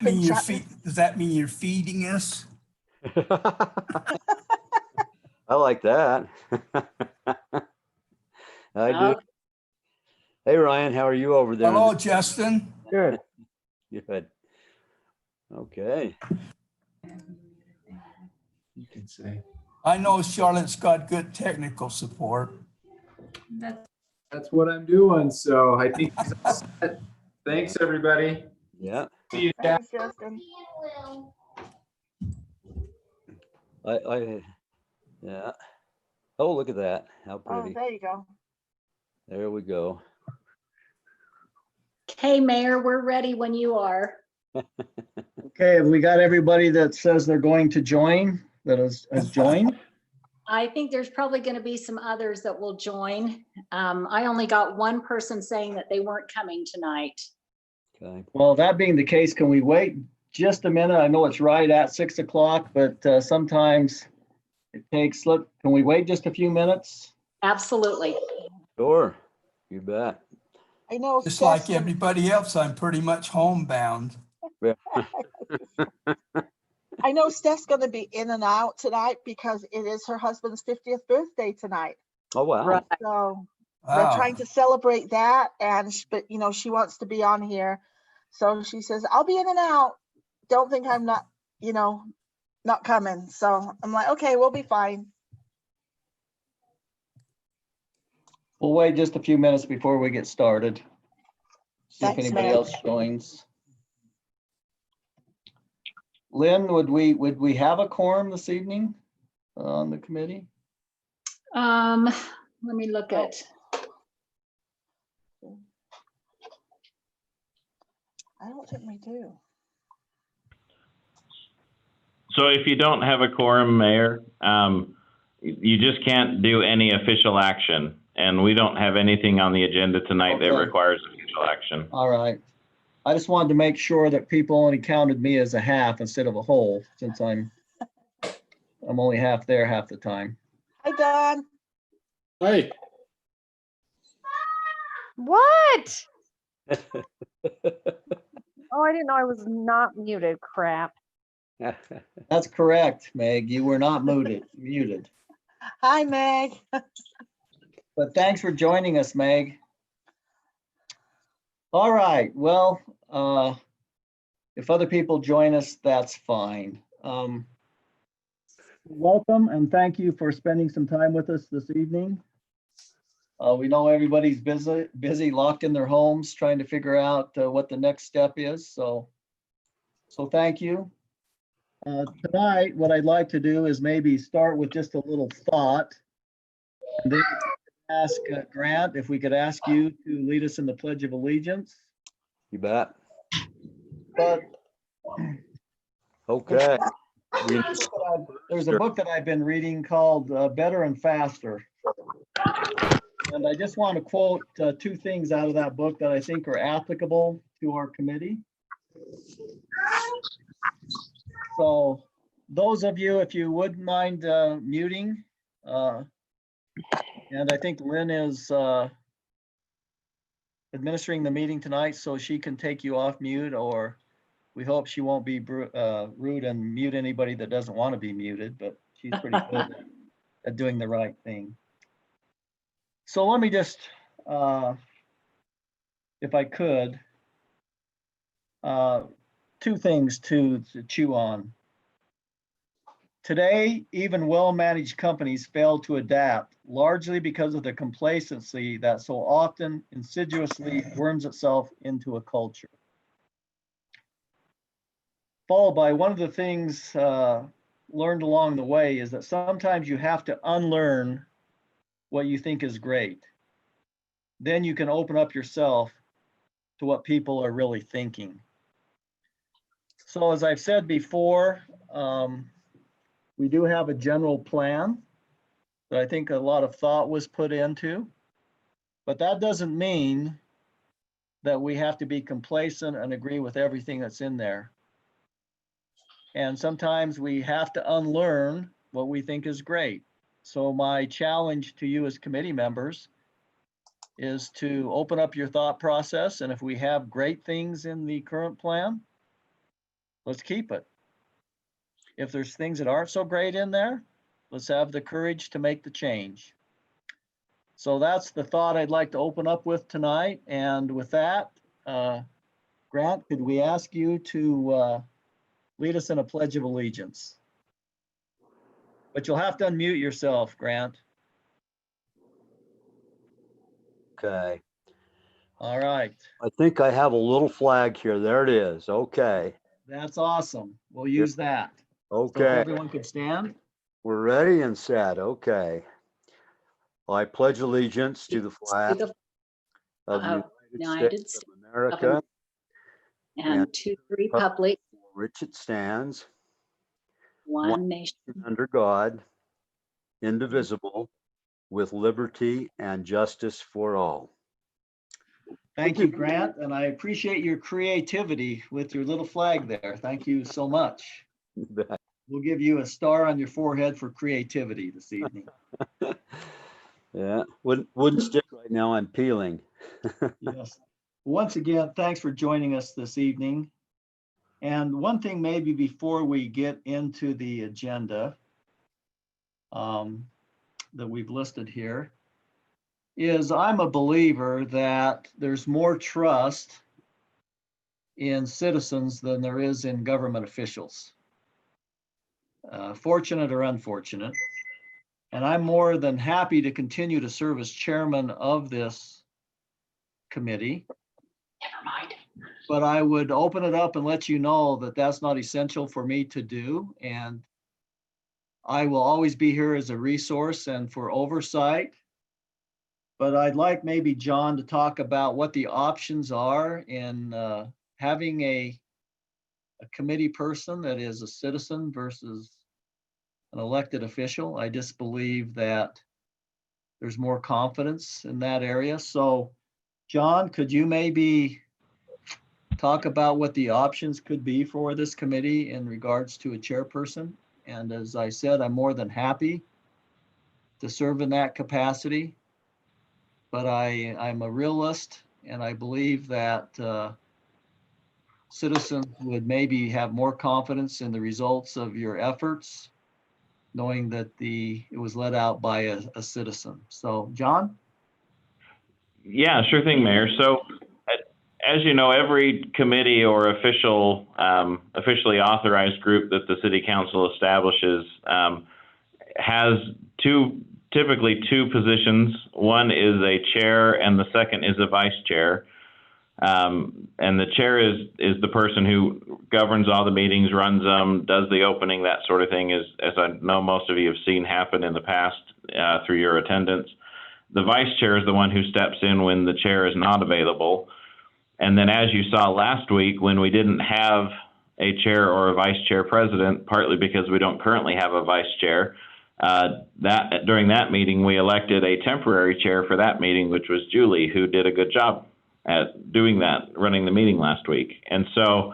Does that mean you're feeding us? I like that. I do. Hey, Ryan, how are you over there? Hello, Justin. Good. Good. Okay. You can say. I know Charlotte's got good technical support. That's what I'm doing. So I think he's all set. Thanks, everybody. Yeah. See you, Jack. Thanks, Justin. Yeah. Oh, look at that. How Oh, pretty. there you go. There we go. Okay, Mayor, we're ready when you are. Okay, have we got everybody that says they're going to join, that has joined? I think there's probably going to be some others that will join. I only got one person saying that they weren't coming tonight. Okay. Well, that being the case, can we wait just a minute? I know it's right at 6 o'clock, but sometimes it takes, can we wait just a few minutes? Absolutely. Sure. You bet. I know. Just like Steph's- everybody else, I'm pretty much homebound. Yeah. I know Steph's going to be in and out tonight because it is her husband's 50th birthday tonight. Oh, wow. Right. So they're Wow. trying to celebrate that, but she wants to be on here. So she says, I'll be in and out. Don't think I'm not, not coming. So I'm like, okay, we'll be fine. We'll wait just a few minutes before we get started. See if Thanks, anybody Mayor. else joins. Lynn, would we have a quorum this evening on the committee? Let me look at. I don't think we do. So if you don't have a quorum, Mayor, you just can't do any official action. And we don't have anything on the agenda tonight that Okay. requires official action. All right. I just wanted to make sure that people only counted me as a half instead of a whole, since I'm only half there half the time. Hi, Don. Hey. What? Oh, I didn't know I was not muted. Crap. That's correct, Meg. You were not muted. Hi, Meg. But thanks for joining us, Meg. All right, well, if other people join us, that's fine. Welcome and thank you for spending some time with us this evening. We know everybody's busy locked in their homes trying to figure out what the next step is. So thank you. Tonight, what I'd like to do is maybe start with just a little thought. And then ask Grant if we could ask you to lead us in the Pledge of Allegiance. You bet. But Okay. there's a book that I've been reading called Better and Faster. And I just want to quote two things out of that book that I think are applicable to our committee. So those of you, if you wouldn't mind muting, and I think Lynn is administering the meeting tonight, so she can take you off mute, or we hope she won't be rude and mute anybody that doesn't want to be muted, but she's pretty good at doing the right thing. So let me just, if I could, two things to chew on. Today, even well-managed companies fail to adapt, largely because of the complacency that so often insidiously worms itself into a culture. Followed by one of the things learned along the way is that sometimes you have to unlearn what you think is great. Then you can open up yourself to what people are really thinking. So as I've said before, we do have a general plan that I think a lot of thought was put into, but that doesn't mean that we have to be complacent and agree with everything that's in there. And sometimes we have to unlearn what we think is great. So my challenge to you as committee members is to open up your thought process. And if we have great things in the current plan, let's keep it. If there's things that aren't so great in there, let's have the courage to make the change. So that's the thought I'd like to open up with tonight. And with that, Grant, could we ask you to lead us in a Pledge of Allegiance? But you'll have to unmute yourself, Grant. Okay. All right. I think I have a little flag here. There it is. Okay. That's awesome. We'll use that. So if Okay. everyone could stand. We're ready and set. Okay. I pledge allegiance to the flag the of the United United States of America, and to the republic, for which it stands, one nation. under God, indivisible, with liberty and justice for all. Thank you, Grant, and I appreciate your creativity with your little flag there. Thank you so much. We'll give you a star on your forehead for creativity this evening. Yeah, wouldn't stick right now. I'm peeling. Yes. Once again, thanks for joining us this evening. And one thing maybe before we get into the agenda that we've listed here is I'm a believer that there's more trust in citizens than there is in government officials, fortunate or unfortunate. And I'm more than happy to continue to serve as chairman of this committee. Never mind. But I would open it up and let you know that that's not essential for me to do. And I will always be here as a resource and for oversight. But I'd like maybe John to talk about what the options are in having a committee person that is a citizen versus an elected official. I just believe that there's more confidence in that area. So, John, could you maybe talk about what the options could be for this committee in regards to a chairperson? And as I said, I'm more than happy to serve in that capacity. But I'm a realist, and I believe that citizens would maybe have more confidence in the results of your efforts, knowing that it was led out by a citizen. So, John? Yeah, sure thing, Mayor. So, as you know, every committee or officially authorized group that the City Council establishes has typically two positions. One is a chair, and the second is a vice chair. And the chair is the person who governs all the meetings, runs them, does the opening, that sort of thing, as I know most of you have seen happen in the past through your attendance. The vice chair is the one who steps in when the chair is not available. And then, as you saw last week, when we didn't have a chair or a vice chair president, partly because we don't currently have a vice chair, during that meeting, we elected a temporary chair for that meeting, which was Julie, who did a good job at doing that, running the meeting last week. And so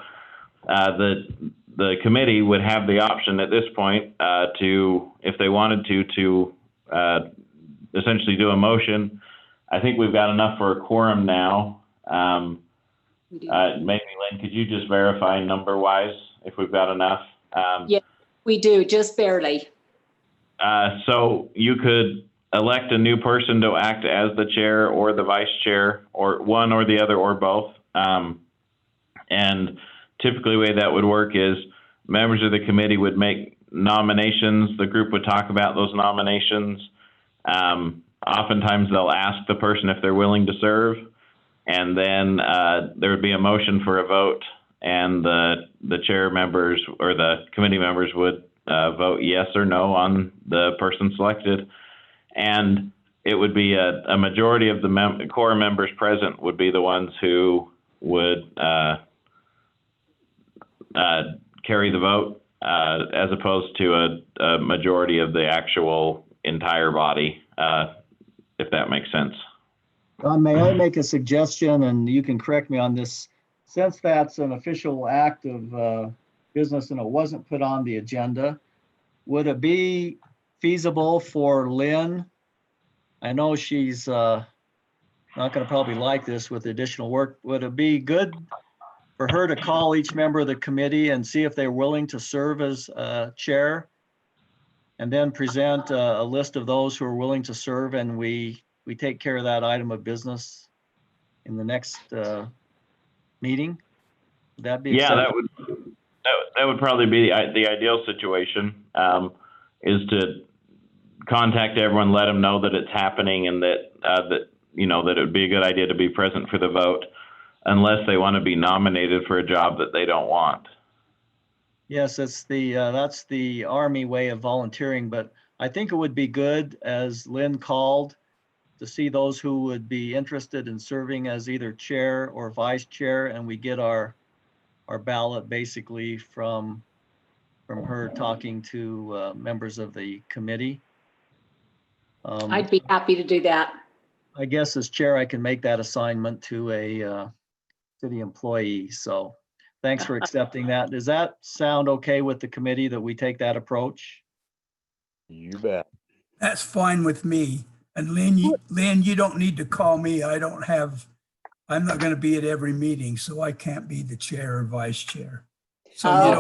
the committee would have the option at this point to, if they wanted to essentially do a motion. I think we've got enough for a quorum now. Maybe Lynn, could you just verify number-wise if we've got enough? Yeah, we do, just barely. So you could elect a new person to act as the chair or the vice chair, or one or the other or both. And typically the way that would work is members of the committee would make nominations. The group would talk about those nominations. Oftentimes they'll ask the person if they're willing to serve, and then there would be a motion for a vote, and the chair members or the committee members would vote yes or no on the person selected. And it would be a majority of the core members present would be the ones who would carry the vote, as opposed to a majority of the actual entire body, if that makes sense. May I make a suggestion, and you can correct me on this? Since that's an official act of business and it wasn't put on the agenda, would it be feasible for Lynn? I know she's not going to probably like this with additional work. Would it be good for her to call each member of the committee and see if they're willing to serve as chair. And then present a list of those who are willing to serve, and we take care of that item of business in the next meeting. Would that be Yeah, acceptable? that would probably be the ideal situation, is to contact everyone, let them know that it's happening, and that that it would be a good idea to be present for the vote, unless they want to be nominated for a job that they don't want. Yes, that's the Army way of volunteering, but I think it would be good, as Lynn called, to see those who would be interested in serving as either chair or vice chair, and we get our ballot basically from her talking to members of the committee. I'd be happy to do that. I guess as chair, I can make that assignment to a city employee. So thanks for accepting that. Does that sound okay with the committee that we take that approach? You bet. That's fine with me. And Lynn, you don't need to call me. I'm not going to be at every meeting, so I can't be the chair or vice chair. So Oh, you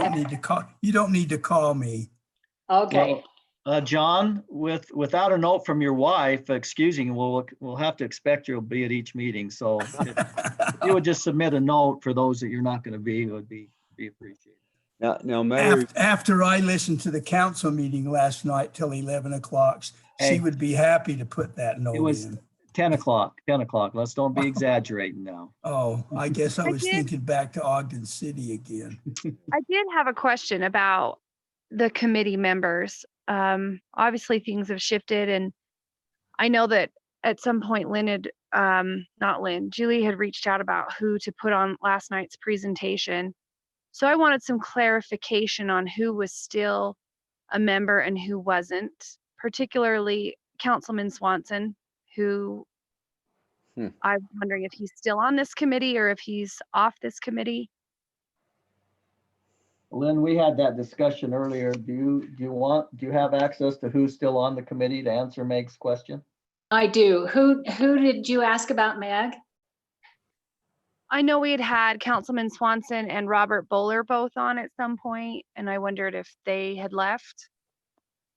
don't need to call me. Okay. Well, John, without a note from your wife excusing, we'll have to expect you'll be at each meeting. So if you would just submit a note for those that you're not going to be, it would be appreciated. Now, Mayor, After I listened to the council meeting last night till 11 o'clock, Hey. she would be happy to put that note It was in. 10 o'clock. Let's don't be exaggerating now. Oh, I guess I I was did- thinking back to Ogden City again. I did have a question about the committee members. Obviously things have shifted, and I know that at some point Julie had reached out about who to put on last night's presentation. So I wanted some clarification on who was still a member and who wasn't, particularly Councilman Swanson, who I'm wondering if he's still on this committee or if he's off this committee. Lynn, we had that discussion earlier. Do you have access to who's still on the committee to answer Meg's question? I do. Who did you ask about, Meg? I know we had Councilman Swanson and Robert Bowler both on at some point, and I wondered if they had left.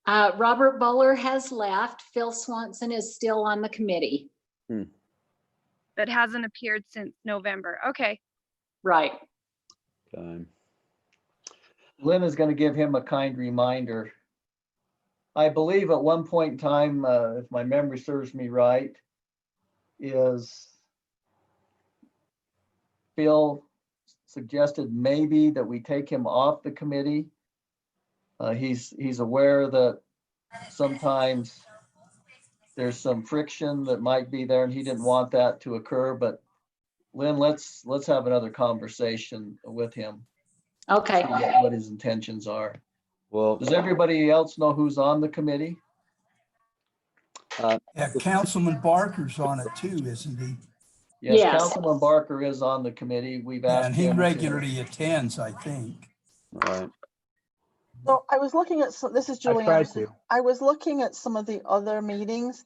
Robert Bowler has left. Phil Swanson is still on the committee. That hasn't appeared since November. Okay. Right. Lynn is going to give him a kind reminder. I believe at one point in time, if my memory serves me right, is Phil suggested maybe that we take him off the committee. He's aware that sometimes there's some friction that might be there, and he didn't want that to occur. But Lynn, let's have another conversation with him. Okay. See what his intentions are. well, Does everybody else know who's on the committee? Yeah, Councilman Barker's on it too, isn't he? Yes. Councilman Barker is on the committee. We've asked And he him to- regularly attends, I think. right. So I was looking at this is Julie tried Anderson. to. I was looking at some of the other meetings,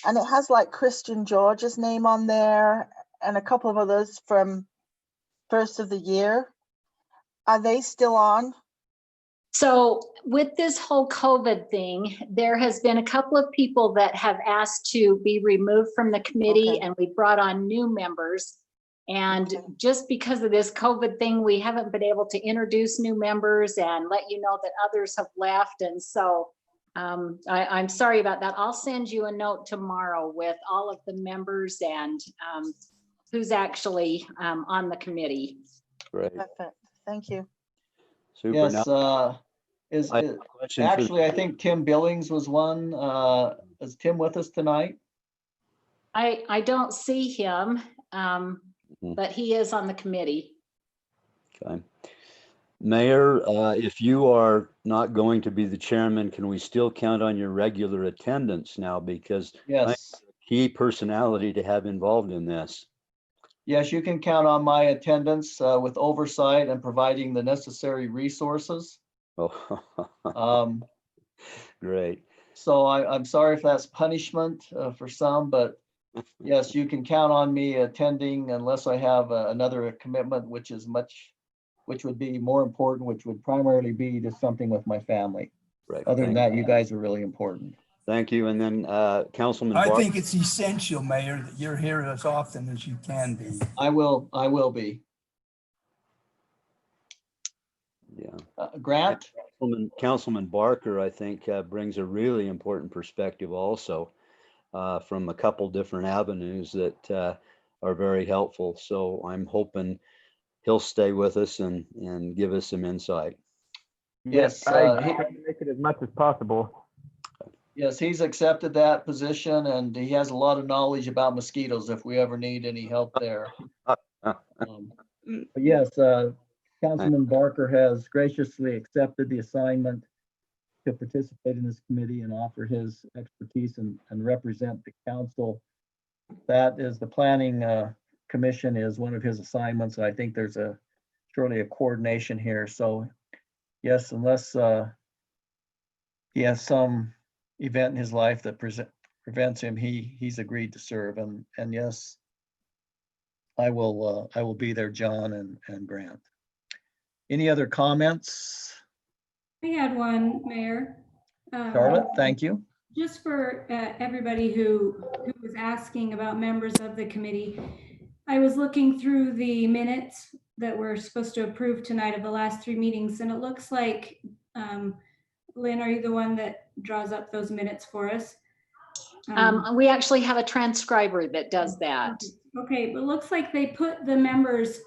and it has like Christian George's name on there and a couple of others from first of the year. Are they still on? So with this whole COVID thing, there has been a couple of people that have asked to be removed from the committee, Okay. and we brought on new members. And Okay. just because of this COVID thing, we haven't been able to introduce new members and let you know that others have left. And so I'm sorry about that. I'll send you a note tomorrow with all of the members and who's actually on the committee. Great. Perfect. Thank you. Super. Yes, Now, is I have a question for- actually, I think Tim Billings was one. Is Tim with us tonight? I don't see him, but he is on the committee. Okay. Mayor, if you are not going to be the chairman, can we still count on your regular attendance now? Because Yes. key personality to have involved in this. Yes, you can count on my attendance with oversight and providing the necessary resources. Oh, great. So I'm sorry if that's punishment for some, but Yes, you can count on me attending unless I have another commitment, which would be more important, which would primarily be just something with my family. Right. Other than Thank that, you guys are really important. Thank you. And then Councilman I Barr. think it's essential, Mayor, that you're here as often as you can be. I will be. Yeah. Grant? Councilman Barker, I think, brings a really important perspective also from a couple different avenues that are very helpful. So I'm hoping he'll stay with us and give us some insight. Yes, I try to make it as much as possible. yes, he's accepted that position and he has a lot of knowledge about mosquitoes if we ever need any help there. But yes, Councilman Barker has graciously accepted the assignment to participate in this committee and offer his expertise and represent the council. That is the planning commission is one of his assignments. I think there's surely a coordination here. So yes, unless he has some event in his life that prevents him, he's agreed to serve. And yes, I will be there, John and Grant. Any other comments? I had one, Mayor. Charlotte, thank you. Just for everybody who was asking about members of the committee, I was looking through the minutes that we're supposed to approve tonight of the last 3 meetings, and it looks like, Lynn, are you the one that draws up those minutes for us? We actually have a transcriber that does that. Okay, but it looks like they put the members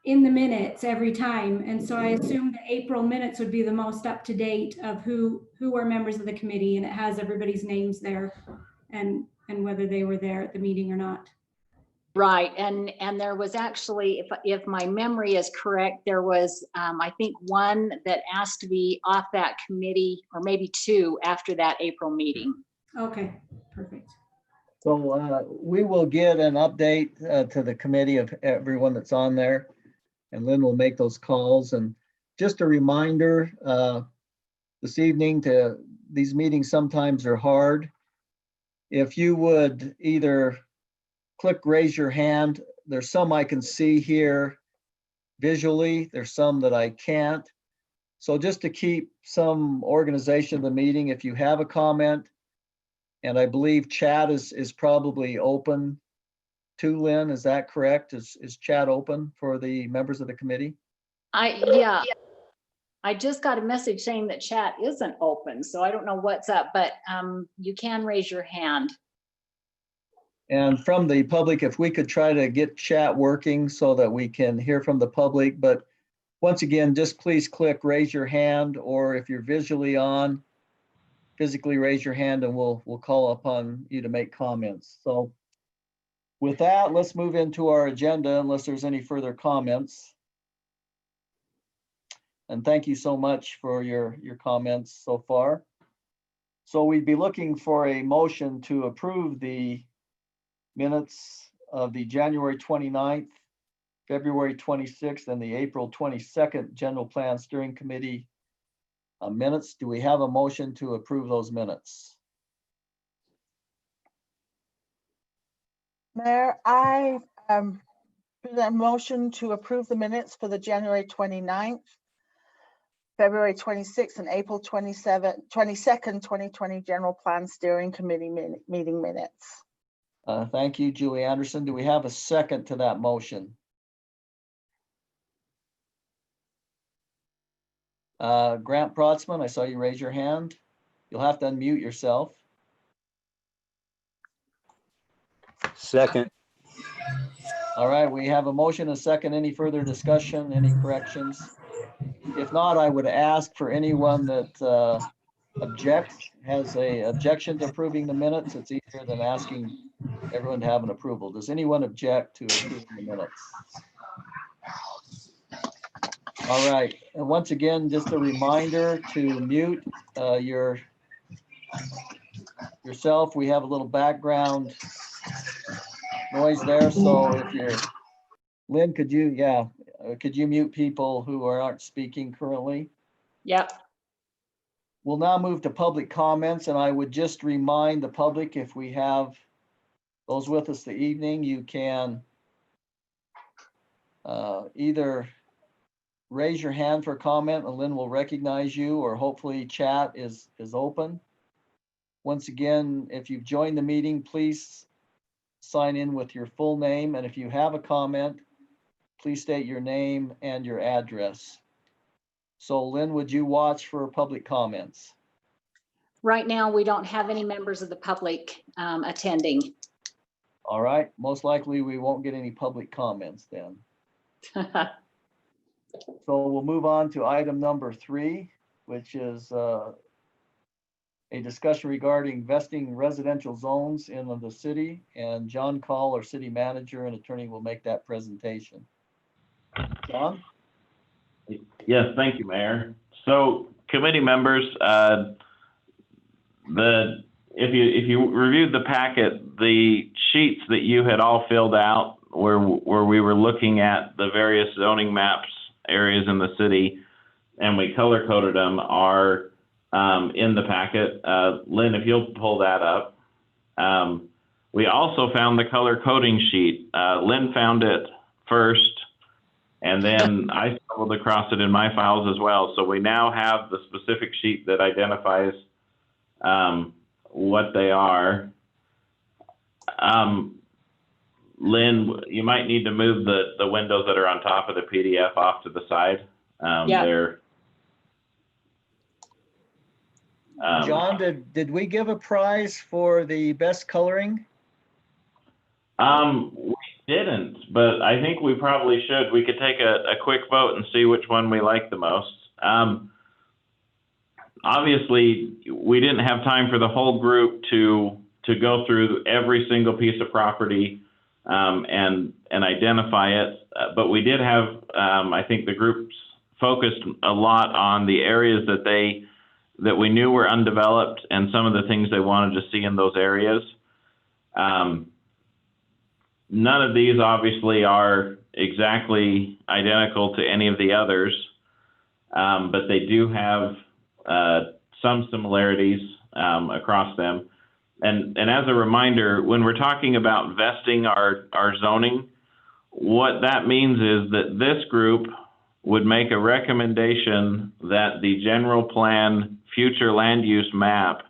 in the minutes every time. And so I assume the April minutes would be the most up to date of who are members of the committee, and it has everybody's names there and whether they were there at the meeting or not. Right, and there was actually, if my memory is correct, there was, I think, one that asked to be off that committee, or maybe 2 after that April meeting. Okay, perfect. So we will get an update to the committee of everyone that's on there, and Lynn will make those calls. And just a reminder this evening, these meetings sometimes are hard. If you would either click raise your hand, there's some I can see here visually, there's some that I can't. So just to keep some organization of the meeting, if you have a comment, and I believe chat is probably open to Lynn, is that correct? Is chat open for the members of the committee? Yeah, I just got a message saying that chat isn't open, so I don't know what's up, but you can raise your hand. And from the public, if we could try to get chat working so that we can hear from the public. But once again, just please click raise your hand, or if you're visually on, physically raise your hand and we'll call upon you to make comments. So with that, let's move into our agenda unless there's any further comments. And thank you so much for your comments so far. So we'd be looking for a motion to approve the minutes of the January 29th, February 26th, and the April 22nd General Plan Steering Committee minutes. Do we have a motion to approve those minutes? Mayor, I present a motion to approve the minutes for the January 29th, February 26th, and April 22nd, 2020 General Plan Steering Committee meeting minutes. Thank you, Julie Anderson. Do we have a second to that motion? Grant Protzman, I saw you raise your hand. You'll have to unmute yourself. Second. All right, we have a motion, a second. Any further discussion, any corrections? If not, I would ask for anyone that has a objection to approving the minutes. It's easier than asking everyone to have an approval. Does anyone object to approving the minutes? All right, and once again, just a reminder to mute yourself. We have a little background noise there, so if you're, Lynn, could you mute people who aren't speaking currently? Yep. We'll now move to public comments, and I would just remind the public, if we have those with us the evening, you can either raise your hand for a comment and Lynn will recognize you, or hopefully chat is open. Once again, if you've joined the meeting, please sign in with your full name. And if you have a comment, please state your name and your address. So Lynn, would you watch for public comments? Right now, we don't have any members of the public attending. All right, most likely we won't get any public comments then. So we'll move on to item number 3, which is a discussion regarding vesting residential zones in the city, and John Call, our city manager and attorney, will make that presentation. John? Yes, thank you, Mayor. So committee members, if you reviewed the packet, the sheets that you had all filled out where we were looking at the various zoning maps areas in the city, and we color coded them, are in the packet. Lynn, if you'll pull that up. We also found the color coding sheet. Lynn found it first, and then I stumbled across it in my files as well. So we now have the specific sheet that identifies what they are. Lynn, you might need to move the windows that are on top of the PDF off to the side. Yeah. John, did we give a prize for the best coloring? We didn't, but I think we probably should. We could take a quick vote and see which one we like the most. Obviously, we didn't have time for the whole group to go through every single piece of property and identify it, but we did have, I think the groups focused a lot on the areas that we knew were undeveloped and some of the things they wanted to see in those areas. None of these obviously are exactly identical to any of the others, but they do have some similarities across them. And as a reminder, when we're talking about vesting our zoning, what that means is that this group would make a recommendation that the general plan future land use map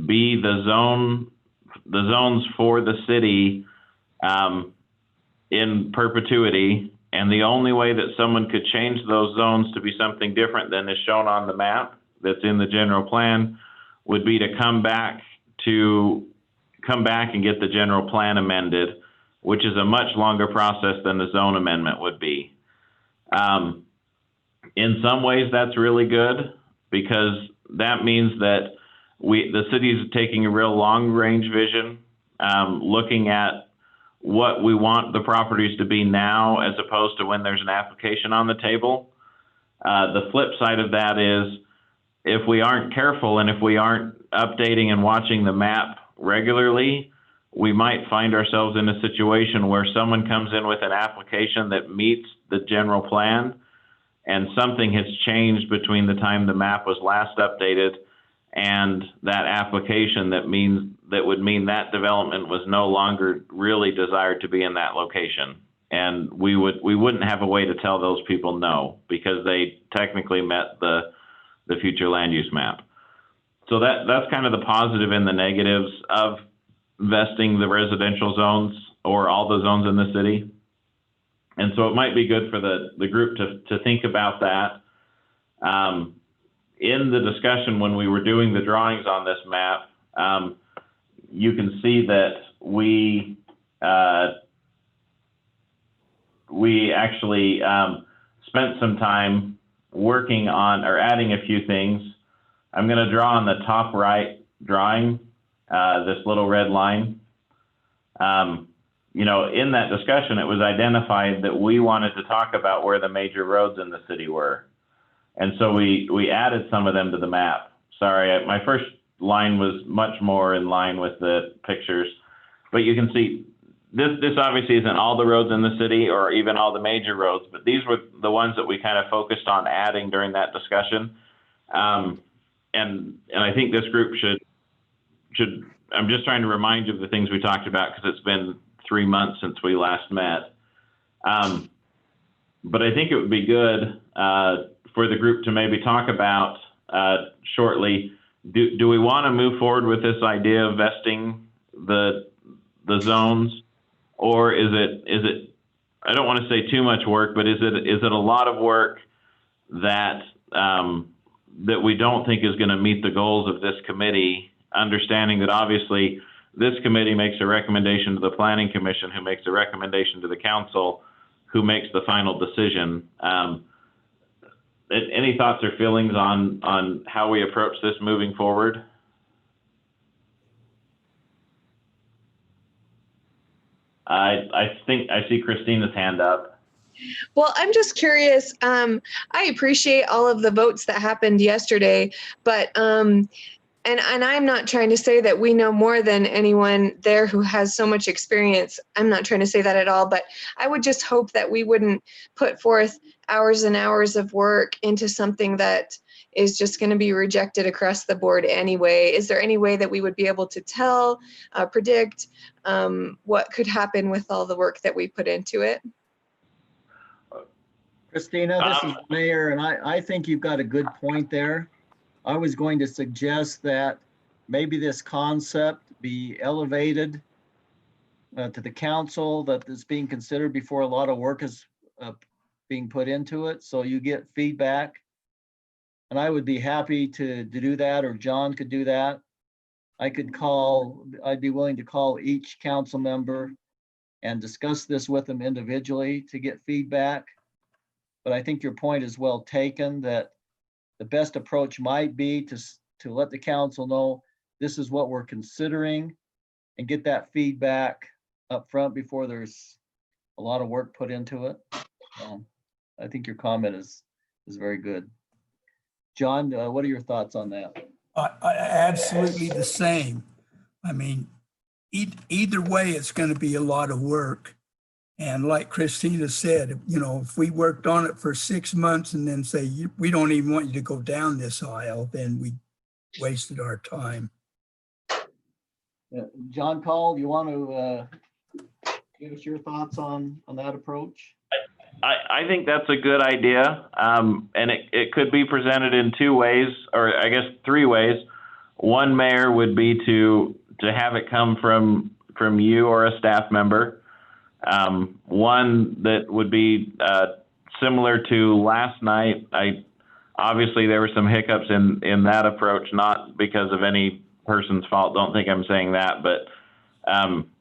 be the zones for the city in perpetuity. And the only way that someone could change those zones to be something different than is shown on the map that's in the general plan would be to come back and get the general plan amended, which is a much longer process than the zone amendment would be. In some ways, that's really good because that means that the city is taking a real long-range vision, looking at what we want the properties to be now as opposed to when there's an application on the table. The flip side of that is if we aren't careful and if we aren't updating and watching the map regularly, we might find ourselves in a situation where someone comes in with an application that meets the general plan and something has changed between the time the map was last updated and that application that would mean that development was no longer really desired to be in that location. And we wouldn't have a way to tell those people no, because they technically met the future land use map. So that's kind of the positive and the negatives of vesting the residential zones or all the zones in the city. And so it might be good for the group to think about that. In the discussion when we were doing the drawings on this map, you can see that we actually spent some time working on or adding a few things. I'm going to draw on the top right drawing, this little red line. In that discussion, it was identified that we wanted to talk about where the major roads in the city were. And so we added some of them to the map. Sorry, my first line was much more in line with the pictures, but you can see this obviously isn't all the roads in the city or even all the major roads, but these were the ones that we kind of focused on adding during that discussion. And I think this group should I'm just trying to remind you of the things we talked about because it's been 3 months since we last met. But I think it would be good for the group to maybe talk about shortly. Do we want to move forward with this idea of vesting the zones, or is it? I don't want to say too much work, but is it a lot of work that that we don't think is going to meet the goals of this committee? Understanding that obviously this committee makes a recommendation to the Planning Commission, who makes a recommendation to the council, who makes the final decision. Any thoughts or feelings on how we approach this moving forward? I think I see Christina's hand up. Well, I'm just curious. I appreciate all of the votes that happened yesterday, but and I'm not trying to say that we know more than anyone there who has so much experience. I'm not trying to say that at all, but I would just hope that we wouldn't put forth hours and hours of work into something that is just going to be rejected across the board anyway. Is there any way that we would be able to tell, predict what could happen with all the work that we put into it? Christina, this is the mayor, and I think you've got a good point there. I was going to suggest that maybe this concept be elevated to the council, that is being considered before a lot of work is being put into it, so you get feedback. And I would be happy to do that, or John could do that. I'd be willing to call each council member and discuss this with them individually to get feedback. But I think your point is well taken, that the best approach might be to let the council know this is what we're considering and get that feedback up front before there's a lot of work put into it. I think your comment is very good. John, what are your thoughts on that? Absolutely the same. I mean, either way, it's going to be a lot of work. And like Christina said, you know, if we worked on it for 6 months and then say, we don't even want you to go down this aisle, then we wasted our time. John Call, you want to give us your thoughts on that approach? I think that's a good idea. And it could be presented in 2 ways, or I guess 3 ways. One, Mayor, would be to have it come from you or a staff member. One that would be similar to last night. Obviously there were some hiccups in that approach, not because of any person's fault. Don't think I'm saying that, but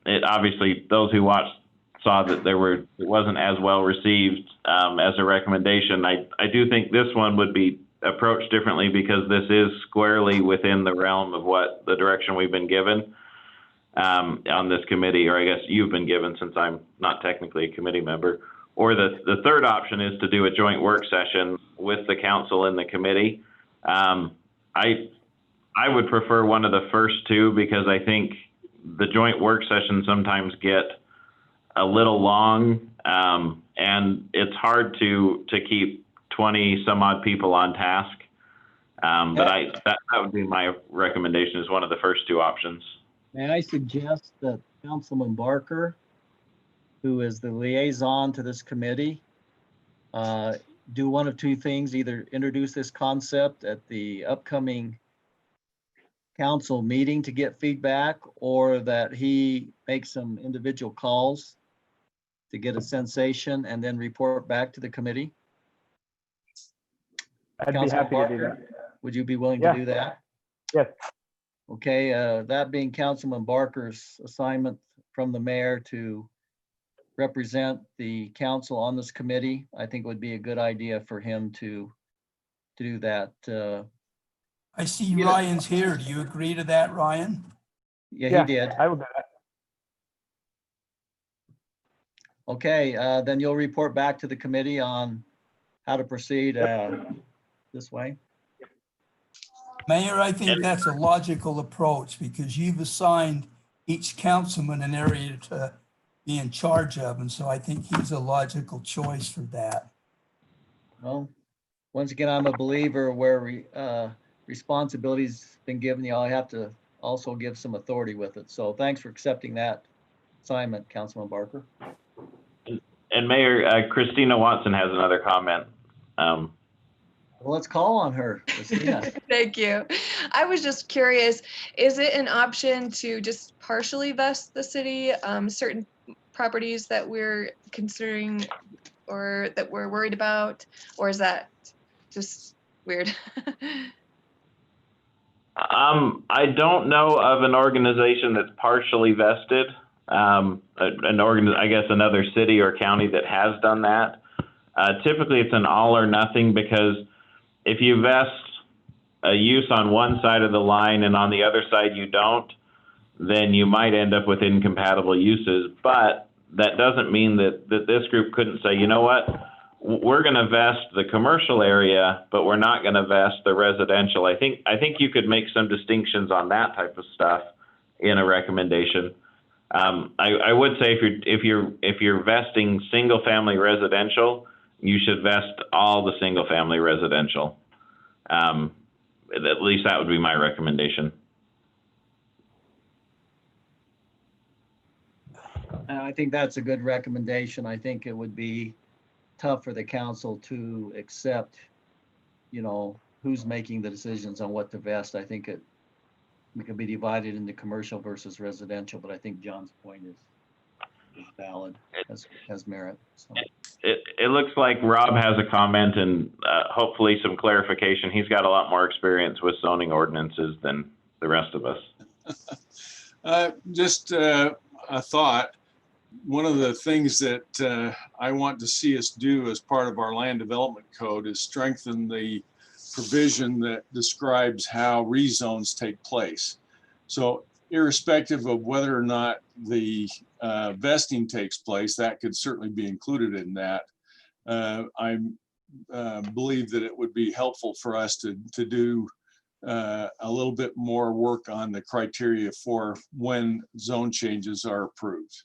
it obviously, those who watched saw that it wasn't as well received as a recommendation. I do think this one would be approached differently because this is squarely within the realm of what the direction we've been given on this committee, or I guess you've been given, since I'm not technically a committee member. Or the third option is to do a joint work session with the council and the committee. I would prefer one of the first 2 because I think the joint work sessions sometimes get a little long, and it's hard to keep 20 some odd people on task. But that would be my recommendation, is one of the first 2 options. May I suggest that Councilman Barker, who is the liaison to this committee, do one of 2 things: either introduce this concept at the upcoming council meeting to get feedback, or that he makes some individual calls to get a sensation and then report back to the committee. I'd Councilman be happy Barker, to do that. would you be willing Yeah. to do that? Yes. Okay, that being Councilman Barker's assignment from the mayor to represent the council on this committee, I think it would be a good idea for him to do that. I see Ryan's here. Do you agree to that, Ryan? Yeah, he did. I will do that. Okay, then you'll report back to the committee on how to proceed this way. Mayor, I think that's a logical approach because you've assigned each councilman an area to be in charge of. And so I think he's a logical choice for that. Well, once again, I'm a believer where responsibility's been given, you all have to also give some authority with it. So thanks for accepting that assignment, Councilman Barker. And Mayor, Christina Watson has another comment. Well, let's call on her, Christina. Thank you. I was just curious, is it an option to just partially vest the city certain properties that we're considering or that we're worried about? Or is that just weird? I don't know of an organization that's partially vested. I guess another city or county that has done that. Typically, it's an all or nothing, because if you vest a use on one side of the line and on the other side you don't, then you might end up with incompatible uses. But that doesn't mean that this group couldn't say, you know what, we're going to vest the commercial area, but we're not going to vest the residential. I think you could make some distinctions on that type of stuff in a recommendation. I would say if you're vesting single family residential, you should vest all the single family residential. At least that would be my recommendation. I think that's a good recommendation. I think it would be tough for the council to accept, who's making the decisions on what to vest. I think it could be divided into commercial versus residential, but I think John's point is valid, has merit. So. It looks like Rob has a comment and hopefully some clarification. He's got a lot more experience with zoning ordinances than the rest of us. Just a thought. One of the things that I want to see us do as part of our land development code is strengthen the provision that describes how rezones take place. So irrespective of whether or not the vesting takes place, that could certainly be included in that. I believe that it would be helpful for us to do a little bit more work on the criteria for when zone changes are approved.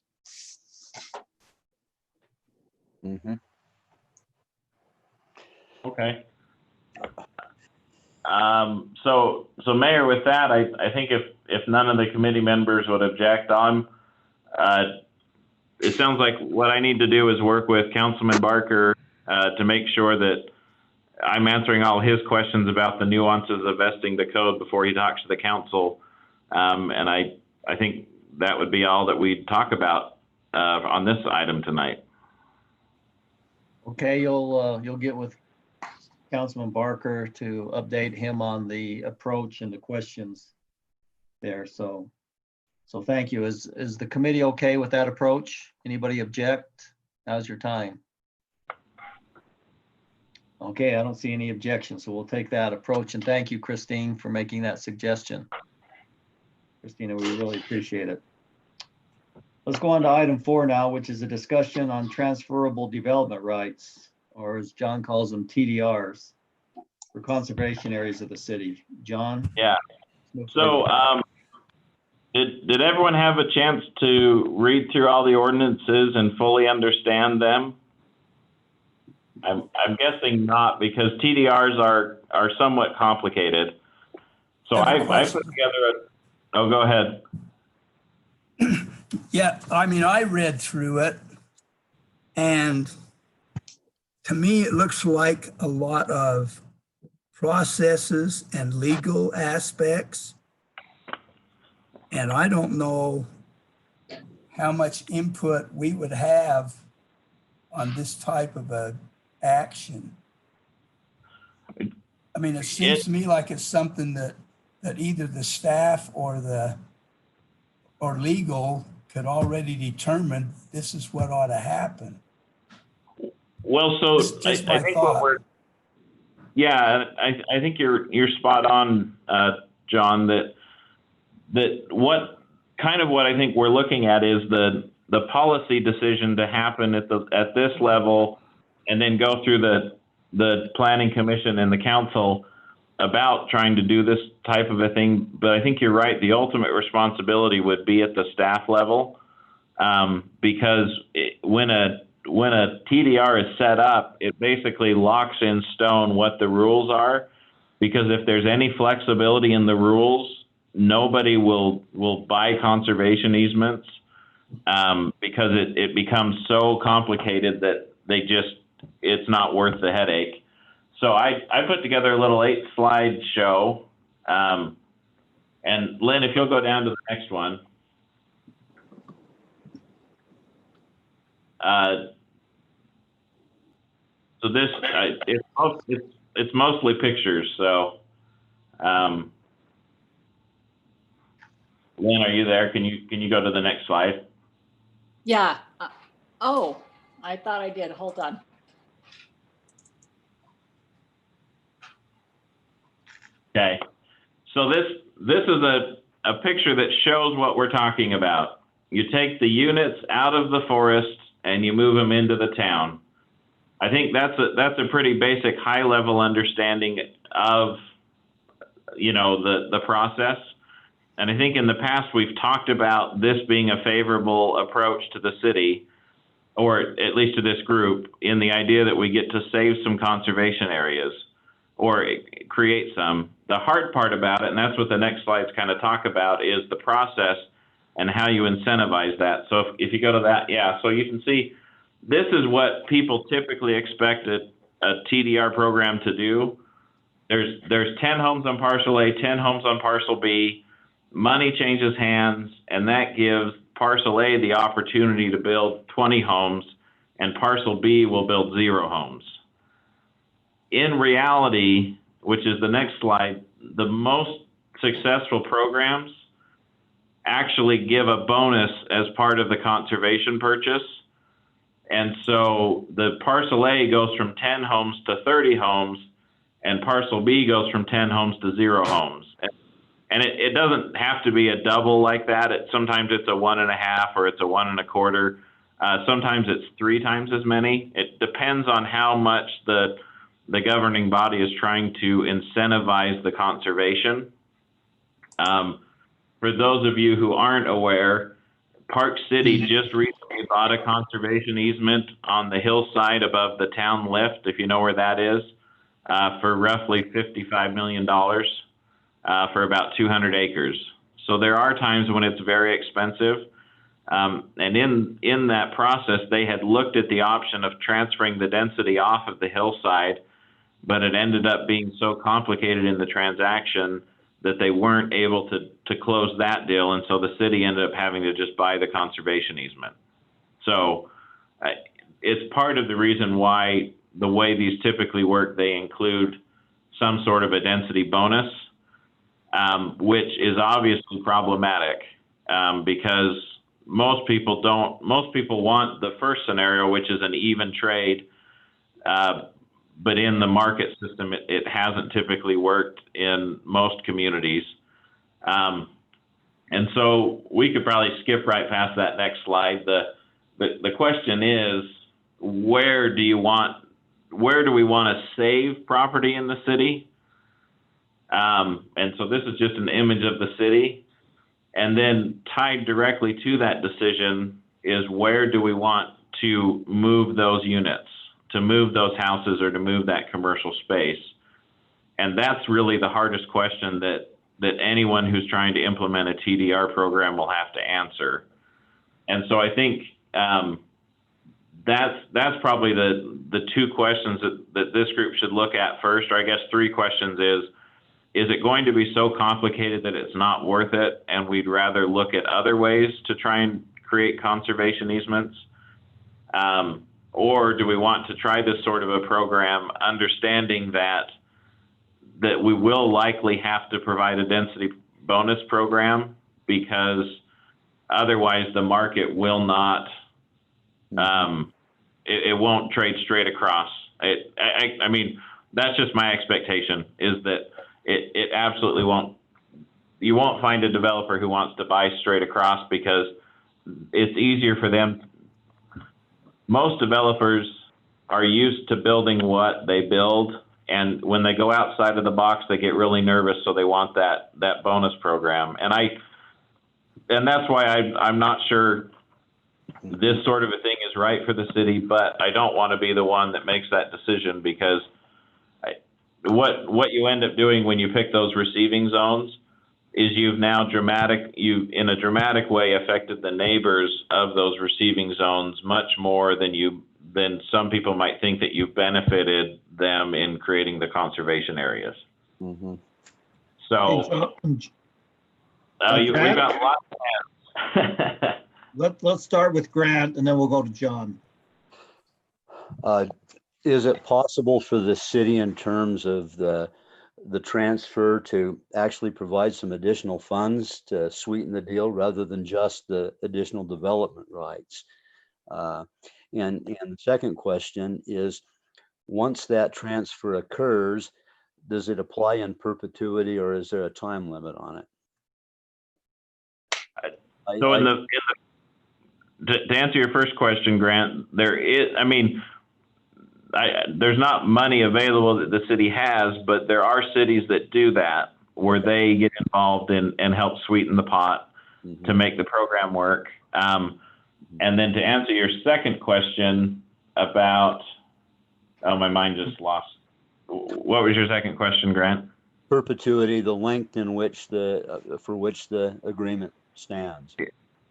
Mm-hmm. Okay. So Mayor, with that, I think if none of the committee members would object, it sounds like what I need to do is work with Councilman Barker to make sure that I'm answering all his questions about the nuances of vesting the code before he talks to the council. And I think that would be all that we'd talk about on this item tonight. Okay, you'll get with Councilman Barker to update him on the approach and the questions there. So thank you. Is the committee okay with that approach? Anybody object? Now's your time. Okay, I don't see any objections, so we'll take that approach. And thank you, Christine, for making that suggestion. Christina, we really appreciate it. Let's go on to item 4 now, which is a discussion on transferable development rights, or as John calls them, TDRs, for conservation areas of the city. John? Yeah. So did everyone have a chance to read through all the ordinances and fully understand them? I'm guessing not, because TDRs are somewhat complicated. So I put together oh, go ahead. Yeah, I mean, I read through it, and to me, it looks like a lot of processes and legal aspects. And I don't know how much input we would have on this type of a action. I mean, it seems to me like it's something that either the staff or legal could already determine this is what ought to happen. Well, so I think what we're, yeah, I think you're spot on, John, that what I think we're looking at is the policy decision to happen at this level, and then go through the planning commission and the council about trying to do this type of a thing. But I think you're right. The ultimate responsibility would be at the staff level, because when a TDR is set up, it basically locks in stone what the rules are, because if there's any flexibility in the rules, nobody will buy conservation easements because it becomes so complicated that it's not worth the headache. So I put together a little 8-slide show. And Lynn, if you'll go down to the next one. So this, it's mostly pictures. So, Lynn, are you there? Can you go to the next slide? Yeah. Oh, I thought I did. Hold on. Okay. So this is a picture that shows what we're talking about. You take the units out of the forest and you move them into the town. I think that's a pretty basic high level understanding of, the process. And I think in the past we've talked about this being a favorable approach to the city, or at least to this group, in the idea that we get to save some conservation areas or create some. The hard part about it, and that's what the next slides kind of talk about, is the process and how you incentivize that. So if you go to that, yeah, so you can see this is what people typically expect a TDR program to do. There's 10 homes on parcel A, 10 homes on parcel B. Money changes hands, and that gives parcel A the opportunity to build 20 homes, and parcel B will build 0 homes. In reality, which is the next slide, the most successful programs actually give a bonus as part of the conservation purchase. And so the parcel A goes from 10 homes to 30 homes, and parcel B goes from 10 homes to 0 homes. And it doesn't have to be a double like that. Sometimes it's a 1.5 or it's a 1 1/4. Sometimes it's 3 times as many. It depends on how much the governing body is trying to incentivize the conservation. For those of you who aren't aware, Park City just recently bought a conservation easement on the hillside above the town lift, if you know where that is, for roughly $55 million for about 200 acres. So there are times when it's very expensive. And in that process, they had looked at the option of transferring the density off of the hillside, but it ended up being so complicated in the transaction that they weren't able to close that deal. And so the city ended up having to just buy the conservation easement. So it's part of the reason why the way these typically work, they include some sort of a density bonus, which is obviously problematic because most people want the first scenario, which is an even trade, but in the market system, it hasn't typically worked in most communities. And so we could probably skip right past that next slide. The question is, where do we want to save property in the city? And so this is just an image of the city. And then tied directly to that decision is, where do we want to move those units, to move those houses, or to move that commercial space? And that's really the hardest question that anyone who's trying to implement a TDR program will have to answer. And so I think that's probably the 2 questions that this group should look at first, or I guess 3 questions is it going to be so complicated that it's not worth it, and we'd rather look at other ways to try and create conservation easements? Or do we want to try this sort of a program, understanding that we will likely have to provide a density bonus program, because otherwise the market will not, it won't trade straight across. I mean, that's just my expectation, is that it absolutely won't. You won't find a developer who wants to buy straight across, because it's easier for them. Most developers are used to building what they build, and when they go outside of the box, they get really nervous, so they want that bonus program. And that's why I'm not sure this sort of a thing is right for the city, but I don't want to be the one that makes that decision, because what you end up doing when you pick those receiving zones you've now in a dramatic way affected the neighbors of those receiving zones much more than some people might think that you've benefited them in creating the conservation areas. Mhm. So we've got lots of hands. Let's start with Grant and then we'll go to John. Is it possible for the city, in terms of the transfer, to actually provide some additional funds to sweeten the deal rather than just the additional development rights? And the second question is, once that transfer occurs, does it apply in perpetuity, or is there a time limit on it? So to answer your first question, Grant, there's not money available that the city has, but there are cities that do that, where they get involved and help sweeten the pot to make the program work. And then to answer your second question about, my mind just lost. What was your second question, Grant? Perpetuity, the length in which for which the agreement stands.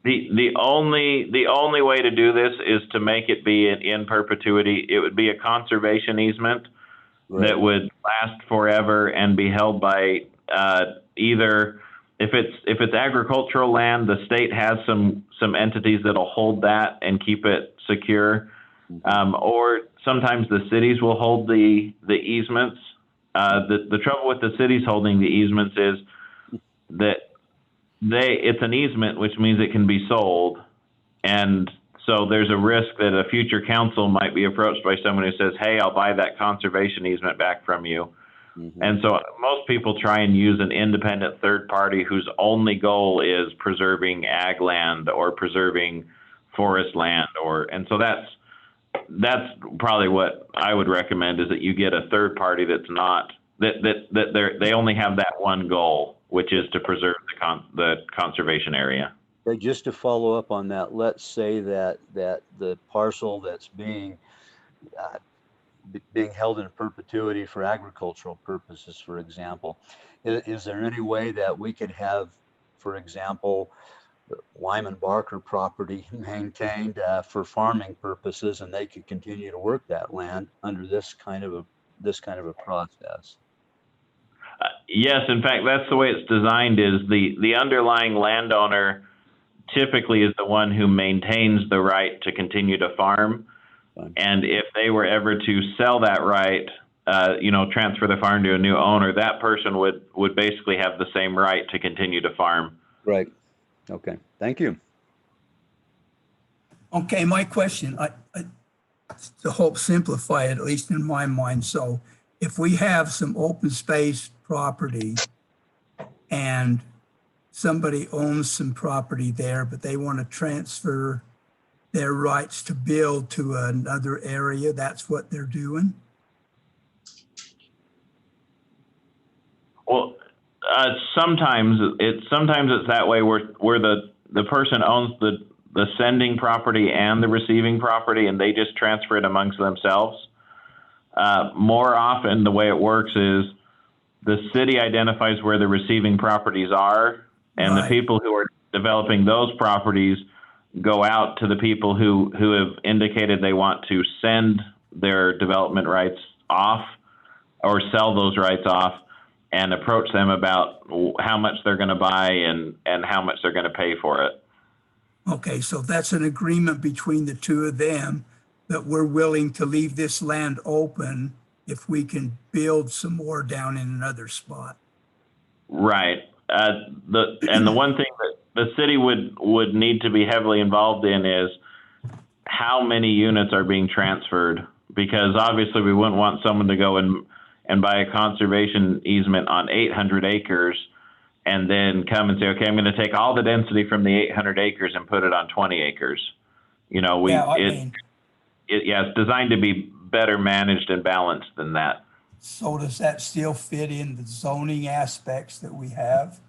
The only way to do this is to make it be in perpetuity. It would be a conservation easement that would last forever and be held by either, if it's agricultural land, the state has some entities that'll hold that and keep it secure, or sometimes the cities will hold the easements. The trouble with the cities holding the easements is that it's an easement, which means it can be sold. And so there's a risk that a future council might be approached by someone who says, hey, I'll buy that conservation easement back from you. And so most people try and use an independent third party whose only goal is preserving ag land or preserving forest land, and so that's probably what I would recommend, is that you get a third party that's not they only have that one goal, which is to preserve the conservation area. Okay, just to follow up on that, let's say that the parcel that's being held in perpetuity for agricultural purposes, for example, is there any way that we could have, for example, Lyman Barker property maintained for farming purposes, and they could continue to work that land under this kind of a process? Yes, in fact, that's the way it's designed. Is the underlying landowner typically is the one who maintains the right to continue to farm. And if they were ever to sell that right, transfer the farm to a new owner, that person would basically have the same right to continue to farm. Right. Okay. Thank you. Okay, my question, to help simplify it, at least in my mind. So if we have some open space property and somebody owns some property there, but they want to transfer their rights to build to another area, that's what they're doing? Well, sometimes it's that way, where the person owns the sending property and the receiving property, and they just transfer it amongst themselves. More often, the way it works is the city identifies where the receiving properties are, and the people who are developing those properties go out to the people who have indicated they want to send their development rights off or sell those rights off, and approach them about how much they're going to buy and how much they're going to pay for it. Okay, so that's an agreement between the two of them that we're willing to leave this land open if we can build some more down in another spot. Right. The one thing that the city would need to be heavily involved in is how many units are being transferred, because obviously we wouldn't want someone to go and buy a conservation easement on 800 acres and then come and say, okay, I'm going to take all the density from the 800 acres and put it on 20 acres. It's designed to be better managed and balanced than that. So does that still fit in the zoning aspects that we have,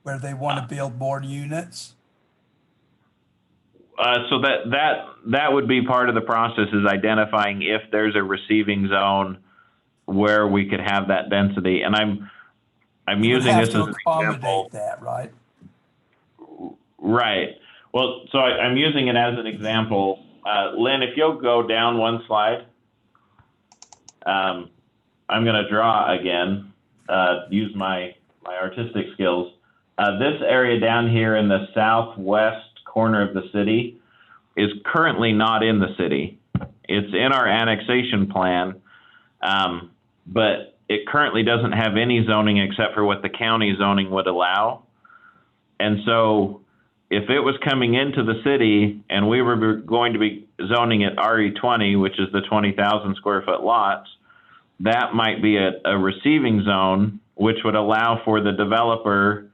where they want to build more units? So that would be part of the process, is identifying if there's a receiving zone where we could have that density. And I'm You would using have this to as an example. accommodate that, right? Right. Well, so I'm using it as an example. Lynn, if you'll go down one slide, I'm going to draw again, use my artistic skills. This area down here in the southwest corner of the city is currently not in the city. It's in our annexation plan, but it currently doesn't have any zoning except for what the county zoning would allow. And so if it was coming into the city and we were going to be zoning it RE20, which is the 20,000 square foot lots, that might be a receiving zone, which would allow for the developer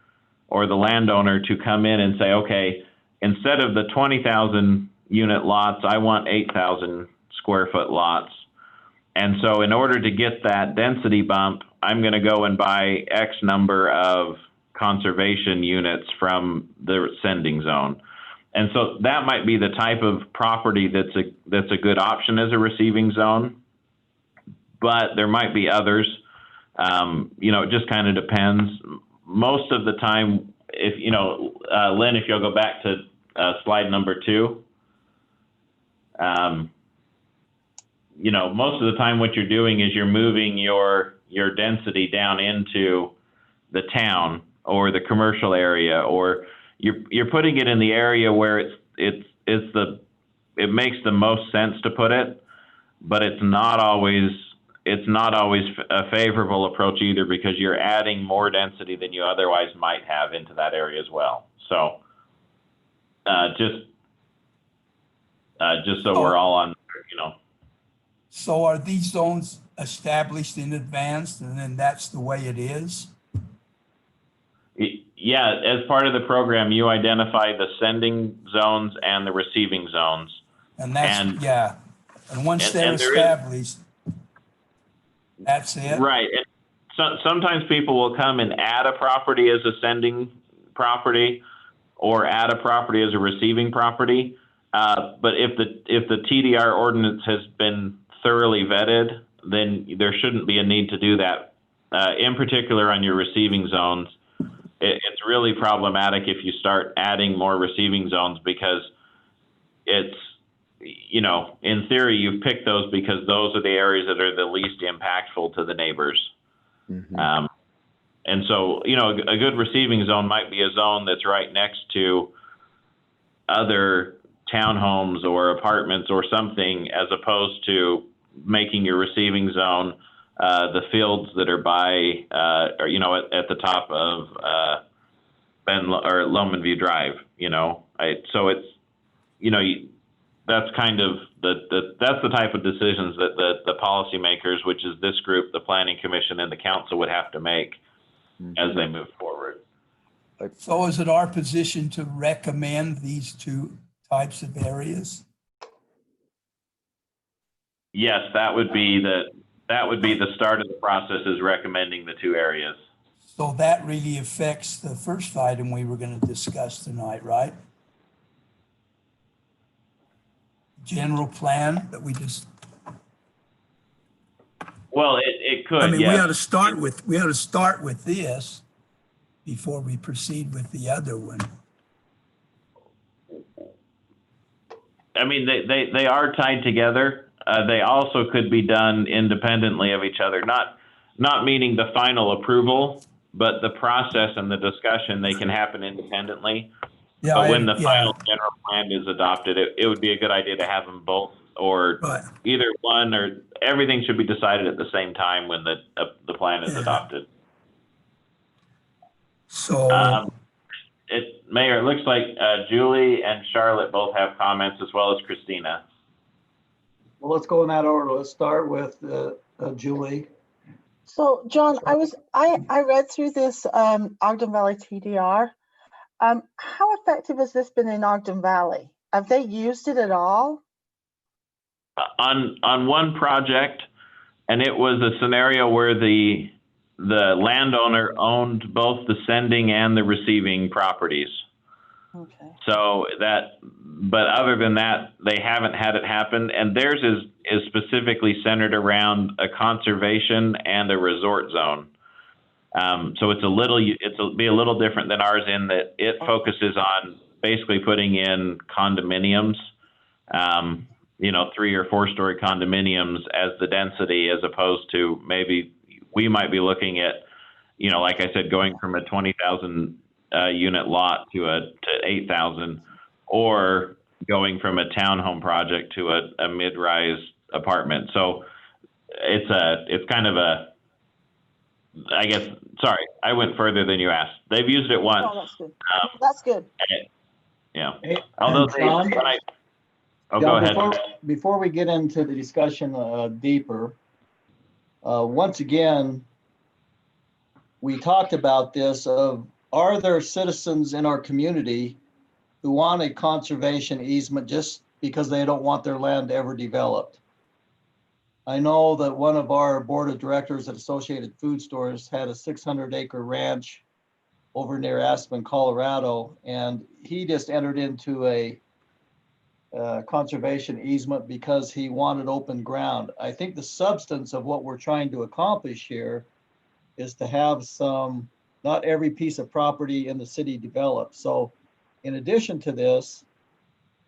or the landowner to come in and say, okay, instead of the 20,000 unit lots, I want 8,000 square foot lots. And so in order to get that density bump, I'm going to go and buy X number of conservation units from the sending zone. And so that might be the type of property that's a good option as a receiving zone. But there might be others. It just kind of depends. Most of the time, if Lynn, if you'll go back to slide number 2, most of the time what you're doing is you're moving your density down into the town or the commercial area, or you're putting it in the area where it makes the most sense to put it, but it's not always a favorable approach either, because you're adding more density than you otherwise might have into that area as well. So just so we're all on, So are these zones established in advance and then that's the way it is? Yeah, as part of the program, you identify the sending zones and the receiving zones. And that's, yeah. And once they're established, that's it? Right. And so, sometimes people will come and add a property as a sending property or add a property as a receiving property. But if the TDR ordinance has been thoroughly vetted, then there shouldn't be a need to do that. In particular on your receiving zones, it's really problematic if you start adding more receiving zones, because it's, in theory, you've picked those because those are the areas that are the least impactful to the neighbors. Mm-hmm. And so, a good receiving zone might be a zone that's right next to other townhomes or apartments or something, as opposed to making your receiving zone the fields that are by, at the top of Lowman View Drive. So it's, that's kind of that's the type of decisions that the policymakers, which is this group, the Planning Commission, and the council, would have to make as they move forward. So is it our position to recommend these two types of areas? Yes, that would be the start of the process, is recommending the two areas. So that really affects the first item we were going to discuss tonight, right? General plan that we just. Well, it could. I mean, yes. we ought to start with this before we proceed with the other one. I mean, they are tied together. They also could be done independently of each other. Not meaning the final approval, but the process and the discussion, they can happen independently. Yeah, but when the final general plan is adopted, it would be a good idea to have them both, or either one, or everything should be decided at the same time when the plan is adopted. So, Mayor, it looks like Julie and Charlotte both have comments, as well as Christina. Well, let's go in that order. Let's start with Julie. So, John, I read through this Ogden Valley TDR. How effective has this been in Ogden Valley? Have they used it at all? On one project, and it was a scenario where the landowner owned both the sending and the receiving properties. Okay. So but other than that, they haven't had it happen. And theirs is specifically centered around a conservation and a resort zone. So it'll be a little different than ours in that it focuses on basically putting in condominiums, 3 or 4 story condominiums as the density, as opposed to maybe we might be looking at, like I said, going from a 20,000 unit lot to 8,000, or going from a townhome project to a mid-rise apartment. So it's kind of I guess, sorry, I went further than you asked. They've used it once. No, that's good. That's good. Yeah. Hey, Although John? go John, ahead. Before we get into the discussion deeper, once again, we talked about this are there citizens in our community who want a conservation easement just because they don't want their land ever developed? I know that one of our board of directors at Associated Food Stores had a 600-acre ranch over near Aspen, Colorado, and he just entered into a conservation easement because he wanted open ground. I think the substance of what we're trying to accomplish here is to have not every piece of property in the city developed. So in addition to this,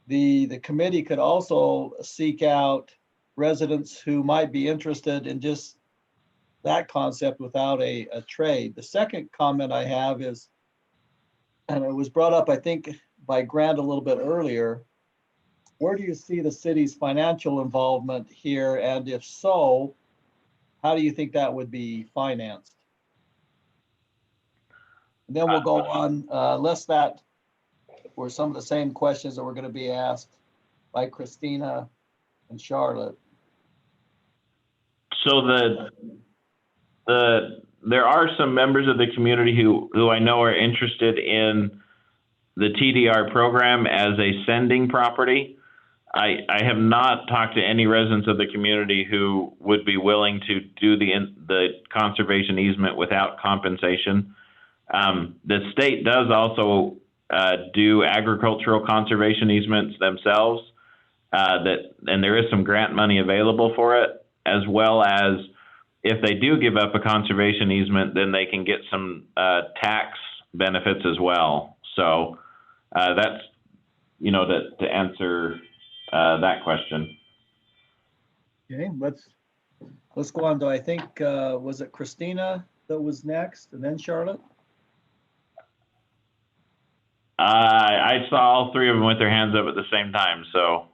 the committee could also seek out residents who might be interested in just that concept without a trade. The second comment I have is, and it was brought up, I think, by Grant a little bit earlier, where do you see the city's financial involvement here? And if so, how do you think that would be financed? And then we'll go on, unless that were some of the same questions that were going to be asked by Christina and Charlotte. So there are some members of the community who I know are interested in the TDR program as a sending property. I have not talked to any residents of the community who would be willing to do the conservation easement without compensation. The state does also do agricultural conservation easements themselves, and there is some grant money available for it, as well as if they do give up a conservation easement, then they can get some tax benefits as well. So that's, to answer that question. Okay, let's go on to, I think, was it Christina that was next and then Charlotte? I saw all 3 of them with their hands up at the same time, so.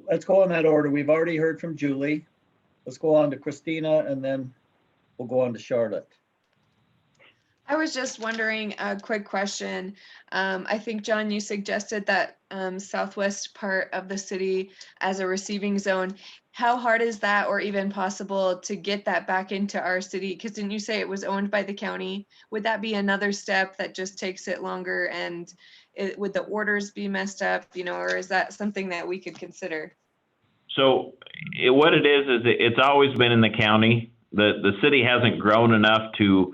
Let's go in that order. We've already heard from Julie. Let's go on to Christina and then we'll go on to Charlotte. I was just wondering, a quick question. I think, John, you suggested that southwest part of the city as a receiving zone. How hard is that, or even possible, to get that back into our city? Because didn't you say it was owned by the county? Would that be another step that just takes it longer, and would the orders be messed up, or is that something that we could consider? So what it is it's always been in the county. The city hasn't grown enough to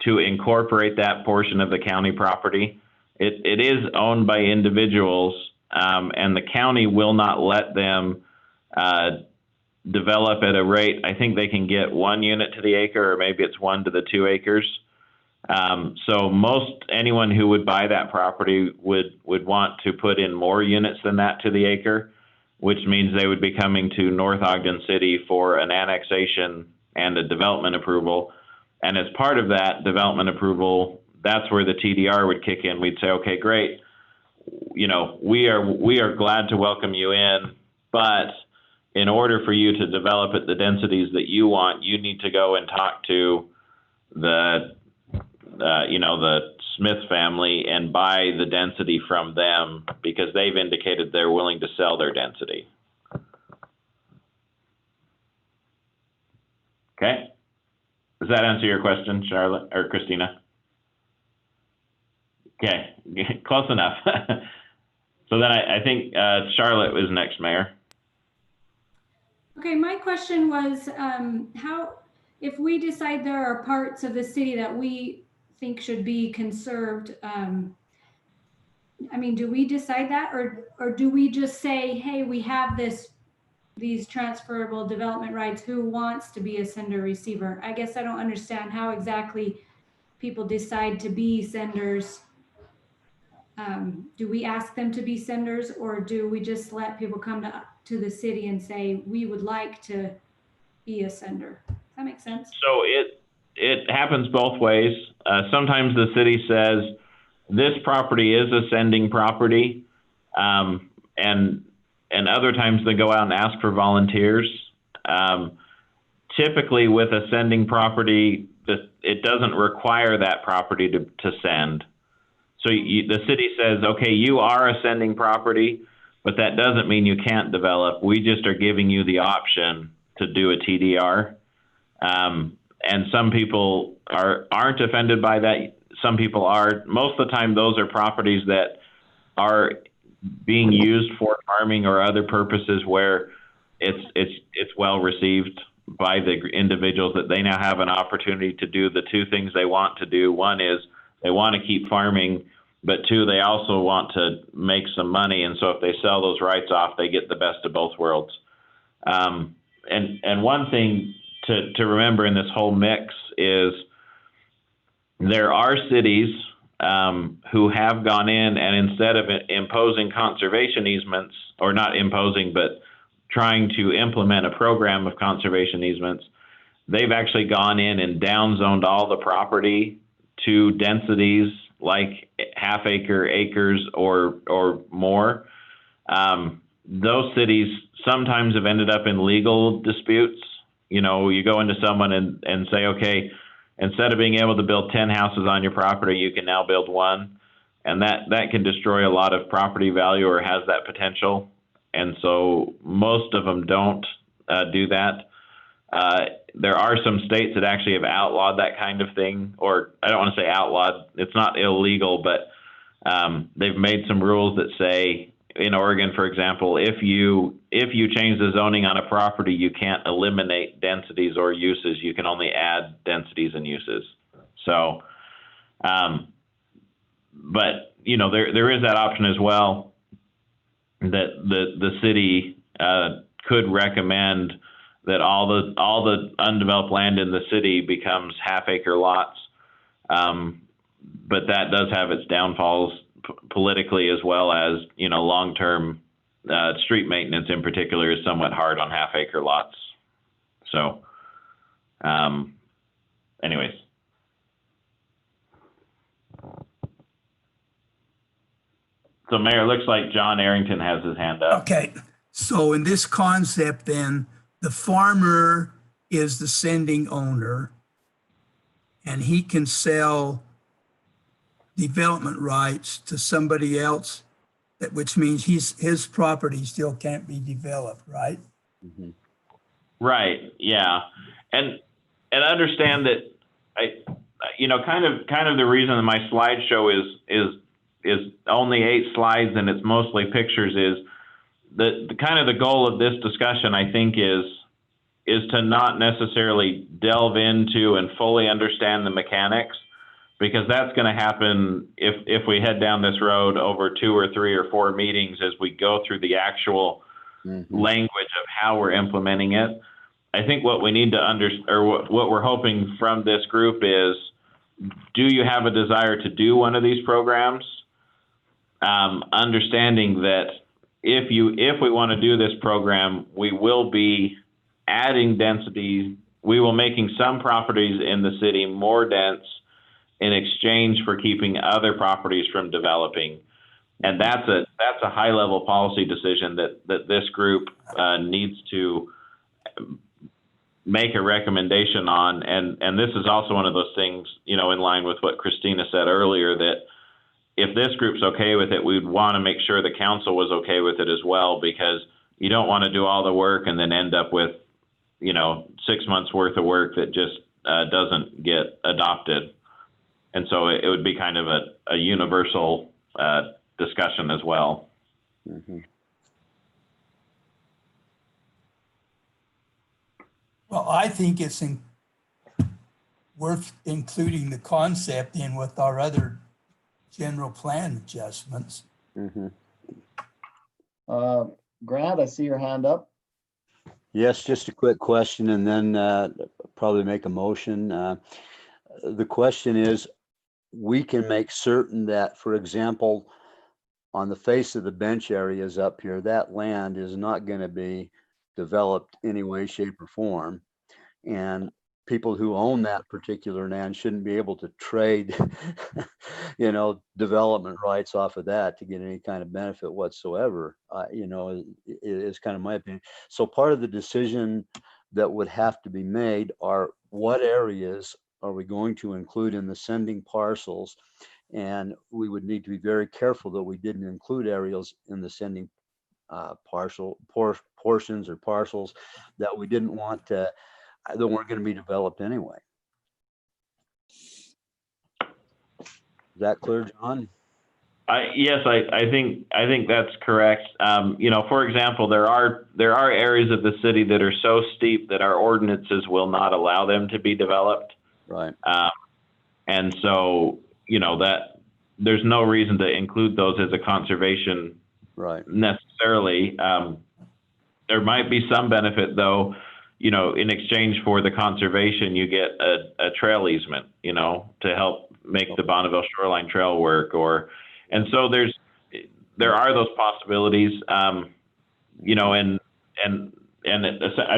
incorporate that portion of the county property. It is owned by individuals, and the county will not let them develop at a rate. I think they can get 1 unit to the acre, or maybe it's 1 to the 2 acres. So anyone who would buy that property would want to put in more units than that to the acre, which means they would be coming to North Ogden City for an annexation and a development approval. And as part of that development approval, that's where the TDR would kick in. We'd say, okay, great. We are glad to welcome you in, but in order for you to develop at the densities that you want, you need to go and talk to the Smith family and buy the density from them, because they've indicated they're willing to sell their density. Okay. Does that answer your question, Charlotte or Christina? Okay, close enough. So then I think Charlotte was next, Mayor. Okay, my question was, if we decide there are parts of the city that we think should be conserved, do we decide that, or do we just say, hey, we have this these transferable development rights, who wants to be a sender receiver? I guess I don't understand how exactly people decide to be senders. Do we ask them to be senders, or do we just let people come to the city and say, we would like to be a sender? Does that make sense? So it happens both ways. Sometimes the city says, this property is a sending property. And other times they go out and ask for volunteers. Typically with a sending property, it doesn't require that property to send. So the city says, okay, you are a sending property, but that doesn't mean you can't develop. We just are giving you the option to do a TDR. And some people aren't offended by that. Some people are. Most of the time, those are properties that are being used for farming or other purposes where it's well received by the individuals that they now have an opportunity to do the two things they want to do. One is they want to keep farming, but two, they also want to make some money. And so if they sell those rights off, they get the best of both worlds. And one thing to remember in this whole mix is there are cities who have gone in and instead of imposing conservation easements, or not imposing, but trying to implement a program of conservation easements, they've actually gone in and downzoned all the property to densities like half acre, acres, or more. Those cities sometimes have ended up in legal disputes. You know, you go into someone and say, okay, instead of being able to build 10 houses on your property, you can now build one. And that can destroy a lot of property value, or has that potential. And so most of them don't do that. There are some states that actually have outlawed that kind of thing, or I don't want to say outlawed. It's not illegal, but they've made some rules that say, in Oregon, for example, if you change the zoning on a property, you can't eliminate densities or uses. You can only add densities and uses. So, but you know, there is that option as well, that the city could recommend that all the undeveloped land in the city becomes half acre lots. But that does have its downfalls politically, as well as, you know, long-term street maintenance in particular is somewhat hard on half acre lots. So, anyways. So Mayor, looks like John Arrington has his hand up. Okay, so in this concept then, the farmer is the sending owner, and he can sell development rights to somebody else, which means his property still can't be developed, right? Mm-hmm. Right. Yeah. And understand that you know, kind of the reason that my slideshow is only 8 slides and it's mostly pictures is the kind of the goal of this discussion, I think, is to not necessarily delve into and fully understand the mechanics, because that's going to happen if we head down this road over 2 or 3 or 4 meetings as we go through the actual language of how we're implementing it. I think what we need to what we're hoping from this group is, do you have a desire to do one of these programs? Understanding that if we want to do this program, we will be adding density. We will making some properties in the city more dense in exchange for keeping other properties from developing. And that's a high level policy decision that this group needs to make a recommendation on. And this is also one of those things, you know, in line with what Christina said earlier, that if this group's okay with it, we'd want to make sure the council was okay with it as well, because you don't want to do all the work and then end up with, you know, 6 months worth of work that just doesn't get adopted. And so it would be kind of a universal discussion as well. Mm-hmm. Well, I think it's worth including the concept in with our other general plan adjustments. Mm-hmm. Grant, I see your hand up. Yes, just a quick question and then probably make a motion. The question is, we can make certain that, for example, on the face of the bench areas up here, that land is not going to be developed any way, shape, or form. And people who own that particular land shouldn't be able to trade, development rights off of that to get any kind of benefit whatsoever. Is kind of my opinion. So part of the decision that would have to be made are what areas are we going to include in the sending parcels? And we would need to be very careful that we didn't include areas in the sending portions or parcels that we didn't want to, that weren't going to be developed anyway. Is that clear, John? Yes, I think that's correct. For example, there are areas of the city that are so steep that our ordinances will not allow them to be developed. Right. And so, that there's no reason to include those as a conservation right necessarily. There might be some benefit though, in exchange for the conservation, you get a trail easement, to help make the Bonneville Shoreline Trail work, and so there are those possibilities, and I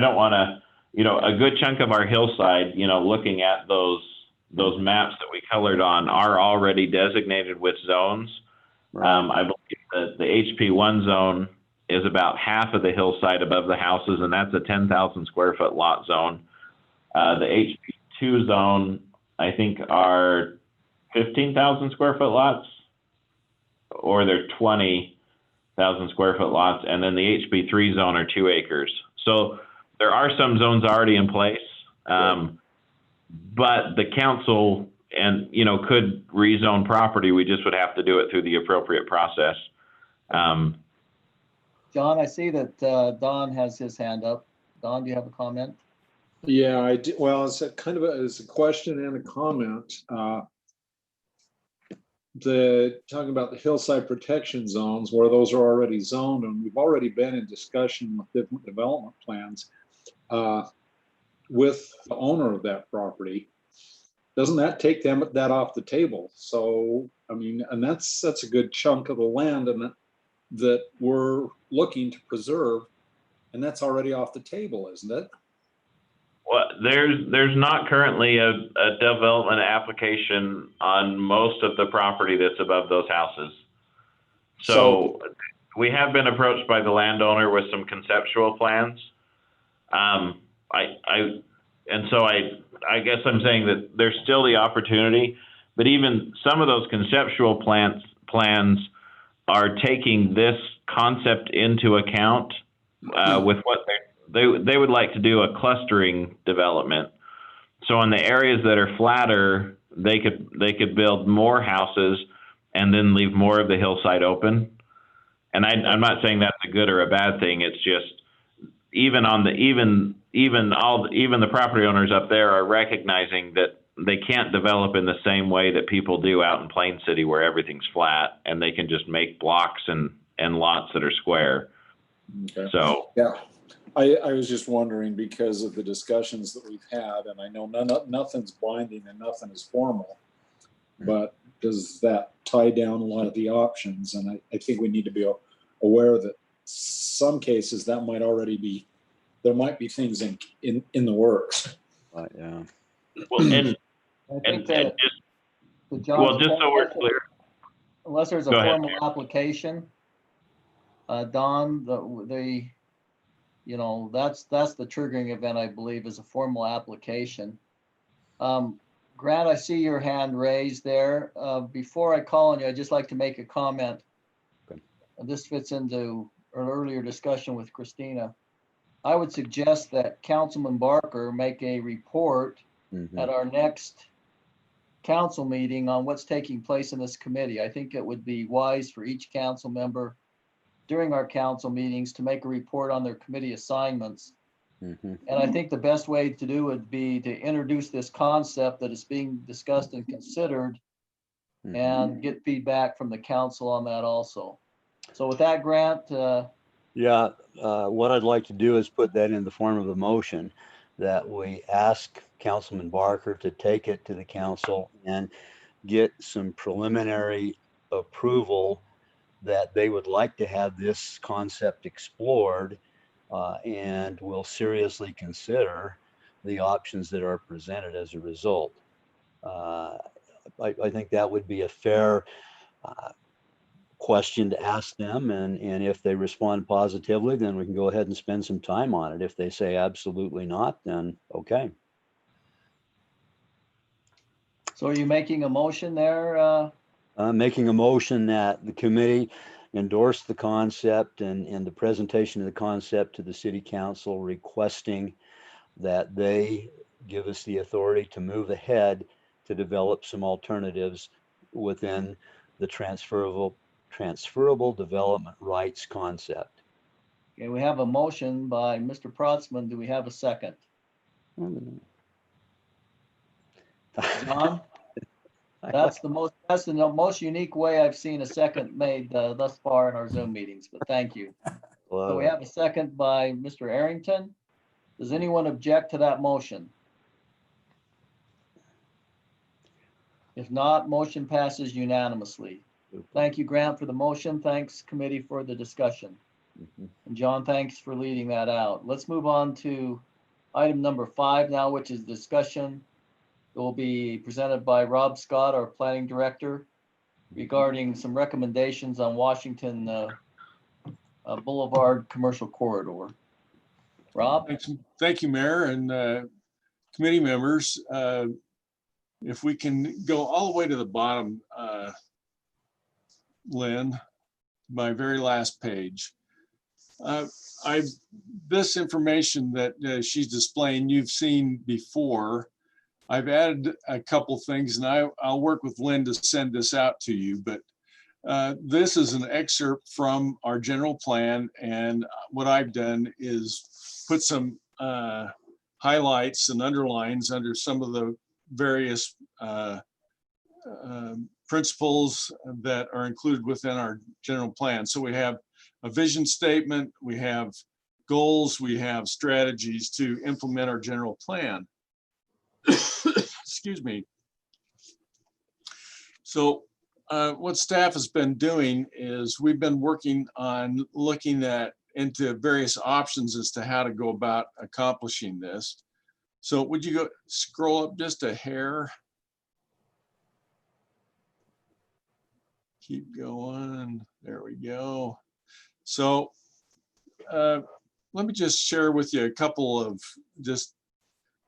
don't want to, a good chunk of our hillside, looking at those maps that we colored on are already designated with zones. Right. I believe that the HP1 zone is about half of the hillside above the houses, and that's a 10,000 square foot lot zone. The HP2 zone, I think, are 15,000 square foot lots, or they're 20,000 square foot lots, and then the HP3 zone are 2 acres. So there are some zones already in place, but the council could rezone property. We just would have to do it through the appropriate process. John, I see that Don has his hand up. Don, do you have a comment? Yeah, I do. Well, it's it's a question and a comment. Talking about the hillside protection zones where those are already zoned, and we've already been in discussion with different development plans with the owner of that property. Doesn't that take that off the table? So, I mean, and that's a good chunk of the land and that we're looking to preserve, and that's already off the table, isn't it? Well, there's not currently a development application on most of the property that's above those houses. So we have been approached by the landowner with some conceptual plans. I guess I'm saying that there's still the opportunity, but even some of those conceptual plans are taking this concept into account with what they would like to do a clustering development. So in the areas that are flatter, they could build more houses and then leave more of the hillside open. And I'm not saying that's a good or a bad thing. It's just even the property owners up there are recognizing that they can't develop in the same way that people do out in Plain City where everything's flat and they can just make blocks and lots that are square. Okay. So yeah, I was just wondering because of the discussions that we've had, and I know nothing's binding and nothing is formal, but does that tie down a lot of the options? And I think we need to be aware that some cases that might already be, there might be things in the works. Right. Yeah. Well, just so we're clear, unless there's a formal application, Don, that's the triggering event, I believe, is a formal application. Grant, I see your hand raised there. Before I call on you, I'd just like to make a comment. Okay. This fits into an earlier discussion with Christina. I would suggest that Councilman Barker make a report at our next council meeting on what's taking place in this committee. I think it would be wise for each council member during our council meetings to make a report on their committee assignments. And I think the best way to do would be to introduce this concept that is being discussed and considered and get feedback from the council on that also. So with that, Grant, Yeah, what I'd like to do is put that in the form of a motion that we ask Councilman Barker to take it to the council and get some preliminary approval that they would like to have this concept explored, and will seriously consider the options that are presented as a result. I think that would be a fair question to ask them, and if they respond positively, then we can go ahead and spend some time on it. If they say absolutely not, then okay. So are you making a motion there? Making a motion that the committee endorse the concept and the presentation of the concept to the city council, requesting that they give us the authority to move ahead to develop some alternatives within the transferable development rights concept. Okay, we have a motion by Mr. Protzman. Do we have a second? John? That's the most unique way I've seen a second made thus far in our Zoom meetings, but thank you. So we have a second by Mr. Arrington. Does anyone object to that motion? If not, motion passes unanimously. Thank you, Grant, for the motion. Thanks, committee, for the discussion. And John, thanks for leading that out. Let's move on to item number 5 now, which is discussion. It will be presented by Rob Scott, our planning director, regarding some recommendations on Washington Boulevard Commercial Corridor. Rob? Thank you, Mayor and committee members. If we can go all the way to the bottom, Lynn, my very last page. This information that she's displaying, you've seen before. I've added a couple things, and I'll work with Lynn to send this out to you, but this is an excerpt from our general plan, and what I've done is put some highlights and underlines under some of the various principles that are included within our general plan. So we have a vision statement, we have goals, we have strategies to implement our general plan. Excuse me. So what staff has been doing is we've been working on looking into various options as to how to go about accomplishing this. So would you go scroll up just a hair? Keep going. There we go. So let me just share with you a couple of just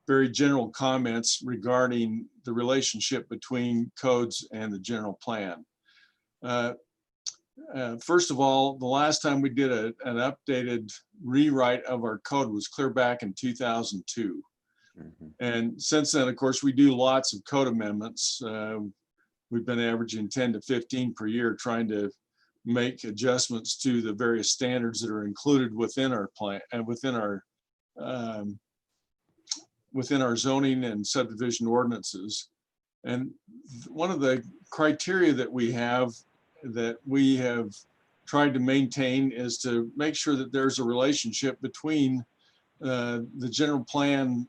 very general comments regarding the relationship between codes and the general plan. First of all, the last time we did an updated rewrite of our code was clear back in 2002. And since then, of course, we do lots of code amendments. We've been averaging 10 to 15 per year, trying to make adjustments to the various standards that are included within our plan and within our zoning and subdivision ordinances. And one of the criteria that we have tried to maintain is to make sure that there's a relationship between the general plan,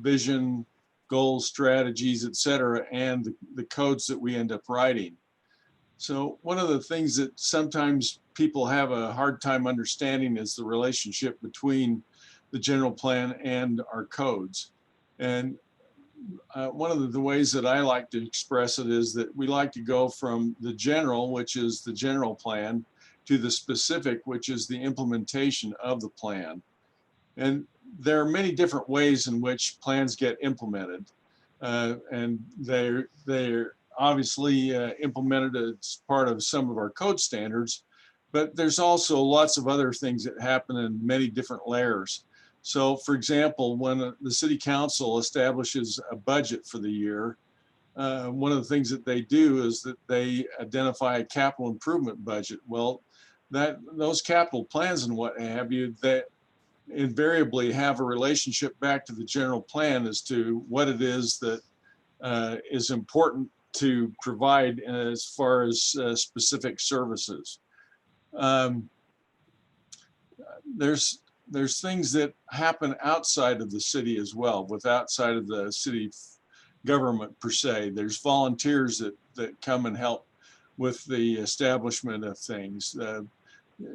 vision, goals, strategies, et cetera, and the codes that we end up writing. So one of the things that sometimes people have a hard time understanding is the relationship between the general plan and our codes. And one of the ways that I like to express it is that we like to go from the general, which is the general plan, to the specific, which is the implementation of the plan. And there are many different ways in which plans get implemented. And they're obviously implemented as part of some of our code standards, but there's also lots of other things that happen in many different layers. So for example, when the city council establishes a budget for the year, one of the things that they do is that they identify a capital improvement budget. Well, those capital plans and what have you, that invariably have a relationship back to the general plan as to what it is that is important to provide as far as specific services. there's things that happen outside of the city as well, with outside of the city government per se. There's volunteers that come and help with the establishment of things.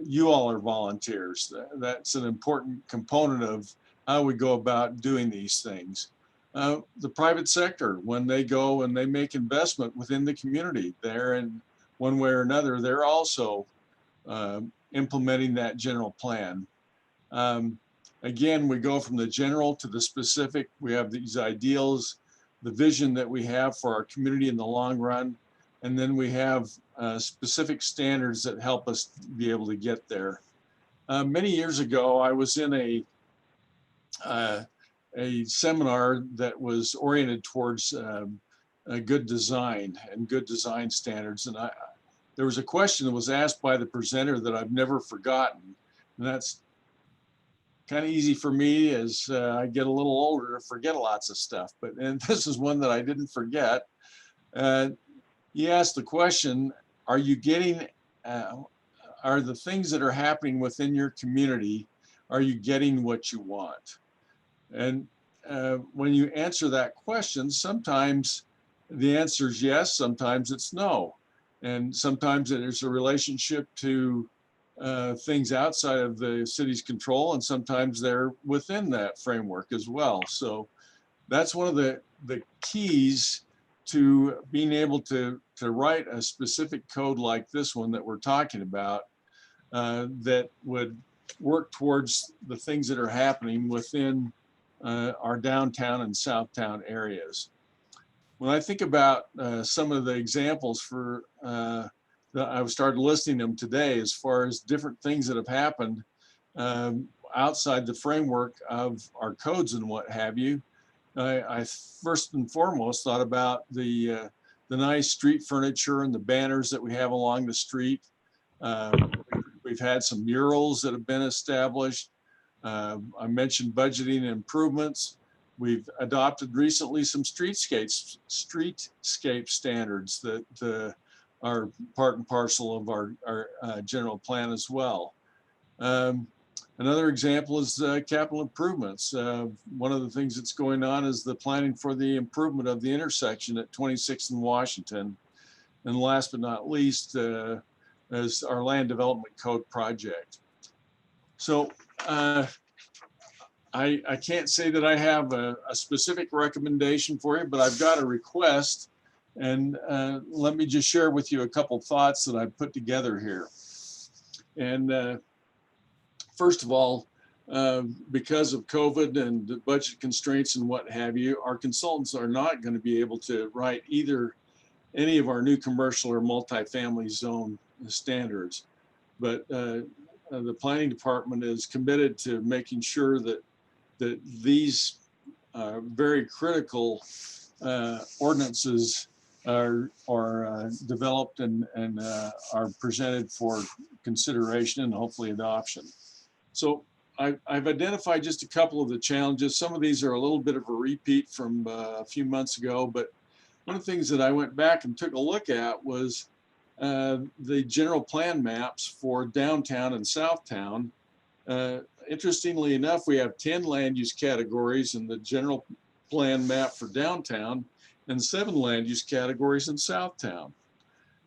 You all are volunteers. That's an important component of how we go about doing these things. The private sector, when they go and they make investment within the community, they're in one way or another, they're also implementing that general plan. Again, we go from the general to the specific. We have these ideals, the vision that we have for our community in the long run, and then we have specific standards that help us be able to get there. Many years ago, I was in a seminar that was oriented towards a good design and good design standards. And there was a question that was asked by the presenter that I've never forgotten. And that's kind of easy for me as I get a little older to forget lots of stuff. And this is one that I didn't forget. He asked the question, are you getting, are the things that are happening within your community, are you getting what you want? And when you answer that question, sometimes the answer is yes, sometimes it's no. And sometimes there's a relationship to things outside of the city's control, and sometimes they're within that framework as well. So that's one of the keys to being able to write a specific code like this one that we're talking about that would work towards the things that are happening within our downtown and Southtown areas. When I think about some of the examples for I've started listing them today as far as different things that have happened outside the framework of our codes and what have you. I first and foremost thought about the nice street furniture and the banners that we have along the street. We've had some murals that have been established. I mentioned budgeting and improvements. We've adopted recently some streetscape standards that are part and parcel of our general plan as well. Another example is capital improvements. One of the things that's going on is the planning for the improvement of the intersection at 26th and Washington. And last but not least is our land development code project. So I can't say that I have a specific recommendation for you, but I've got a request. And let me just share with you a couple thoughts that I've put together here. And first of all, because of COVID and the budget constraints and what have you, our consultants are not going to be able to write either any of our new commercial or multifamily zone standards. But the planning department is committed to making sure that these very critical ordinances are developed and are presented for consideration and hopefully adoption. So I've identified just a couple of the challenges. Some of these are a little bit of a repeat from a few months ago, but one of the things that I went back and took a look at was the general plan maps for downtown and Southtown. Interestingly enough, we have 10 land use categories in the general plan map for downtown and 7 land use categories in Southtown.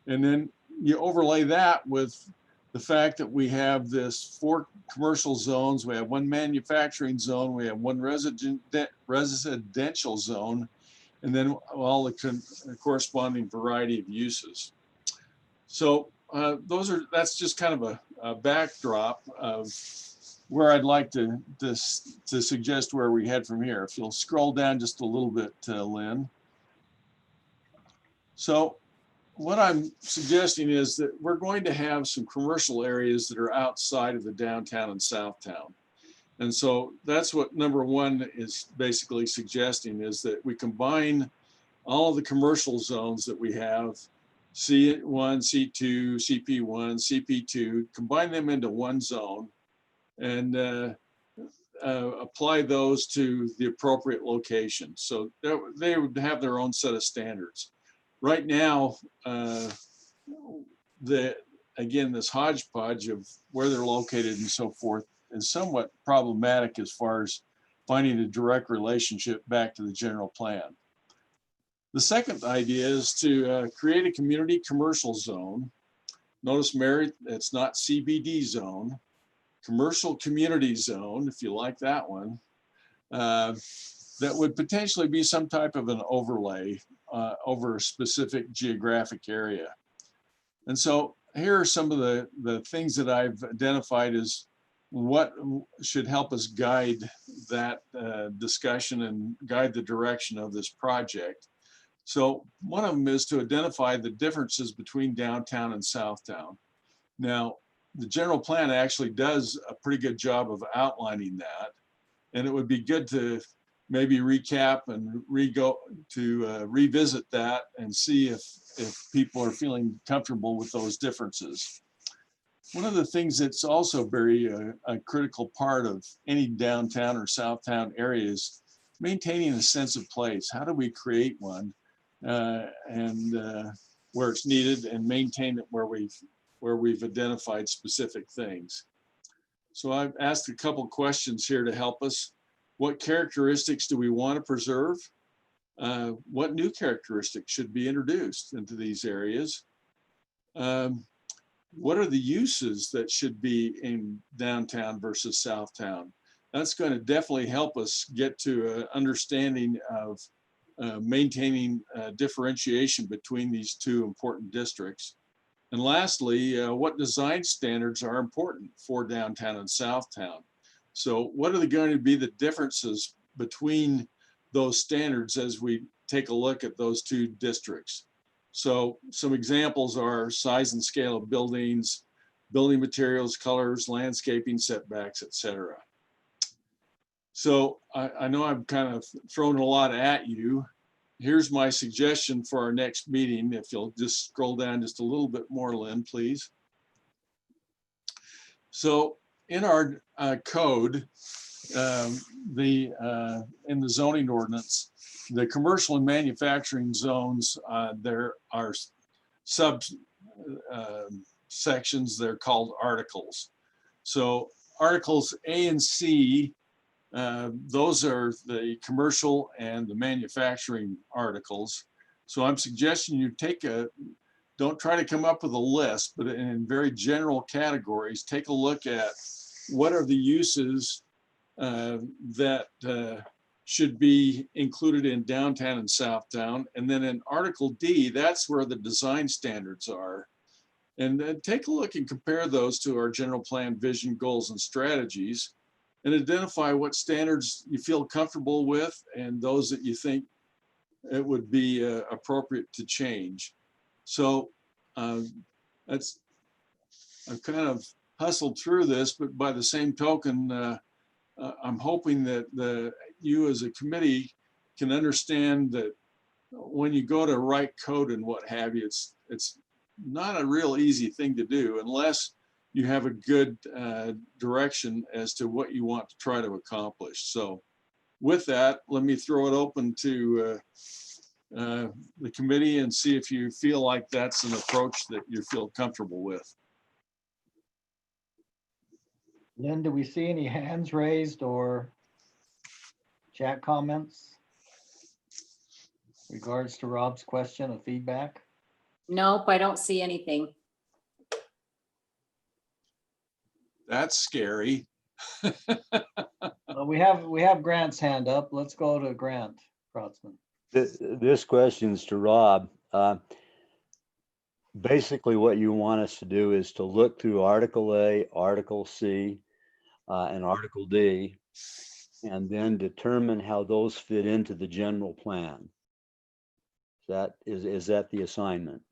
And then you overlay that with the fact that we have this 4 commercial zones, we have 1 manufacturing zone, we have 1 residential zone, and then all the corresponding variety of uses. So that's just kind of a backdrop of where I'd like to suggest where we head from here. If you'll scroll down just a little bit, Lynn. So what I'm suggesting is that we're going to have some commercial areas that are outside of the downtown and Southtown. And so that's what number 1 is basically suggesting, is that we combine all of the commercial zones that we have, C1, C2, CP1, CP2, combine them into one zone and apply those to the appropriate location. So they would have their own set of standards. Right now, again, this hodgepodge of where they're located and so forth is somewhat problematic as far as finding a direct relationship back to the general plan. The second idea is to create a community commercial zone. Notice, Mary, it's not CBD zone, commercial community zone, if you like that one. That would potentially be some type of an overlay over a specific geographic area. And so here are some of the things that I've identified as what should help us guide that discussion and guide the direction of this project. So one of them is to identify the differences between downtown and Southtown. Now, the general plan actually does a pretty good job of outlining that. And it would be good to maybe recap and revisit that and see if people are feeling comfortable with those differences. One of the things that's also very a critical part of any downtown or Southtown area is maintaining a sense of place. How do we create one and where it's needed, and maintain it where we've identified specific things? So I've asked a couple questions here to help us. What characteristics do we want to preserve? What new characteristics should be introduced into these areas? What are the uses that should be in downtown versus Southtown? That's going to definitely help us get to an understanding of maintaining differentiation between these two important districts. And lastly, what design standards are important for downtown and Southtown? So what are going to be the differences between those standards as we take a look at those two districts? So some examples are size and scale of buildings, building materials, colors, landscaping, setbacks, etc. So I know I've kind of thrown a lot at you. Here's my suggestion for our next meeting. If you'll just scroll down just a little bit more, Lynn, please. So in our code, in the zoning ordinance, the commercial and manufacturing zones, there are sub sections. They're called articles. So articles A and C, those are the commercial and the manufacturing articles. So I'm suggesting you don't try to come up with a list, but in very general categories, take a look at what are the uses that should be included in downtown and Southtown. And then in Article D, that's where the design standards are. And then take a look and compare those to our general plan vision, goals, and strategies, and identify what standards you feel comfortable with and those that you think it would be appropriate to change. So I've kind of hustled through this, but by the same token, I'm hoping that you as a committee can understand that when you go to write code and what have you, it's not a real easy thing to do unless you have a good direction as to what you want to try to accomplish. So with that, let me throw it open to the committee and see if you feel like that's an approach that you feel comfortable with. Lynn, do we see any hands raised or chat comments regards to Rob's question of feedback? Nope, I don't see anything. That's scary. We have Grant's hand up. Let's go to Grant Protzman. This question's to Rob. Basically, what you want us to do is to look through Article A, Article C, and Article D, and then determine how those fit into the general plan. Is that the assignment?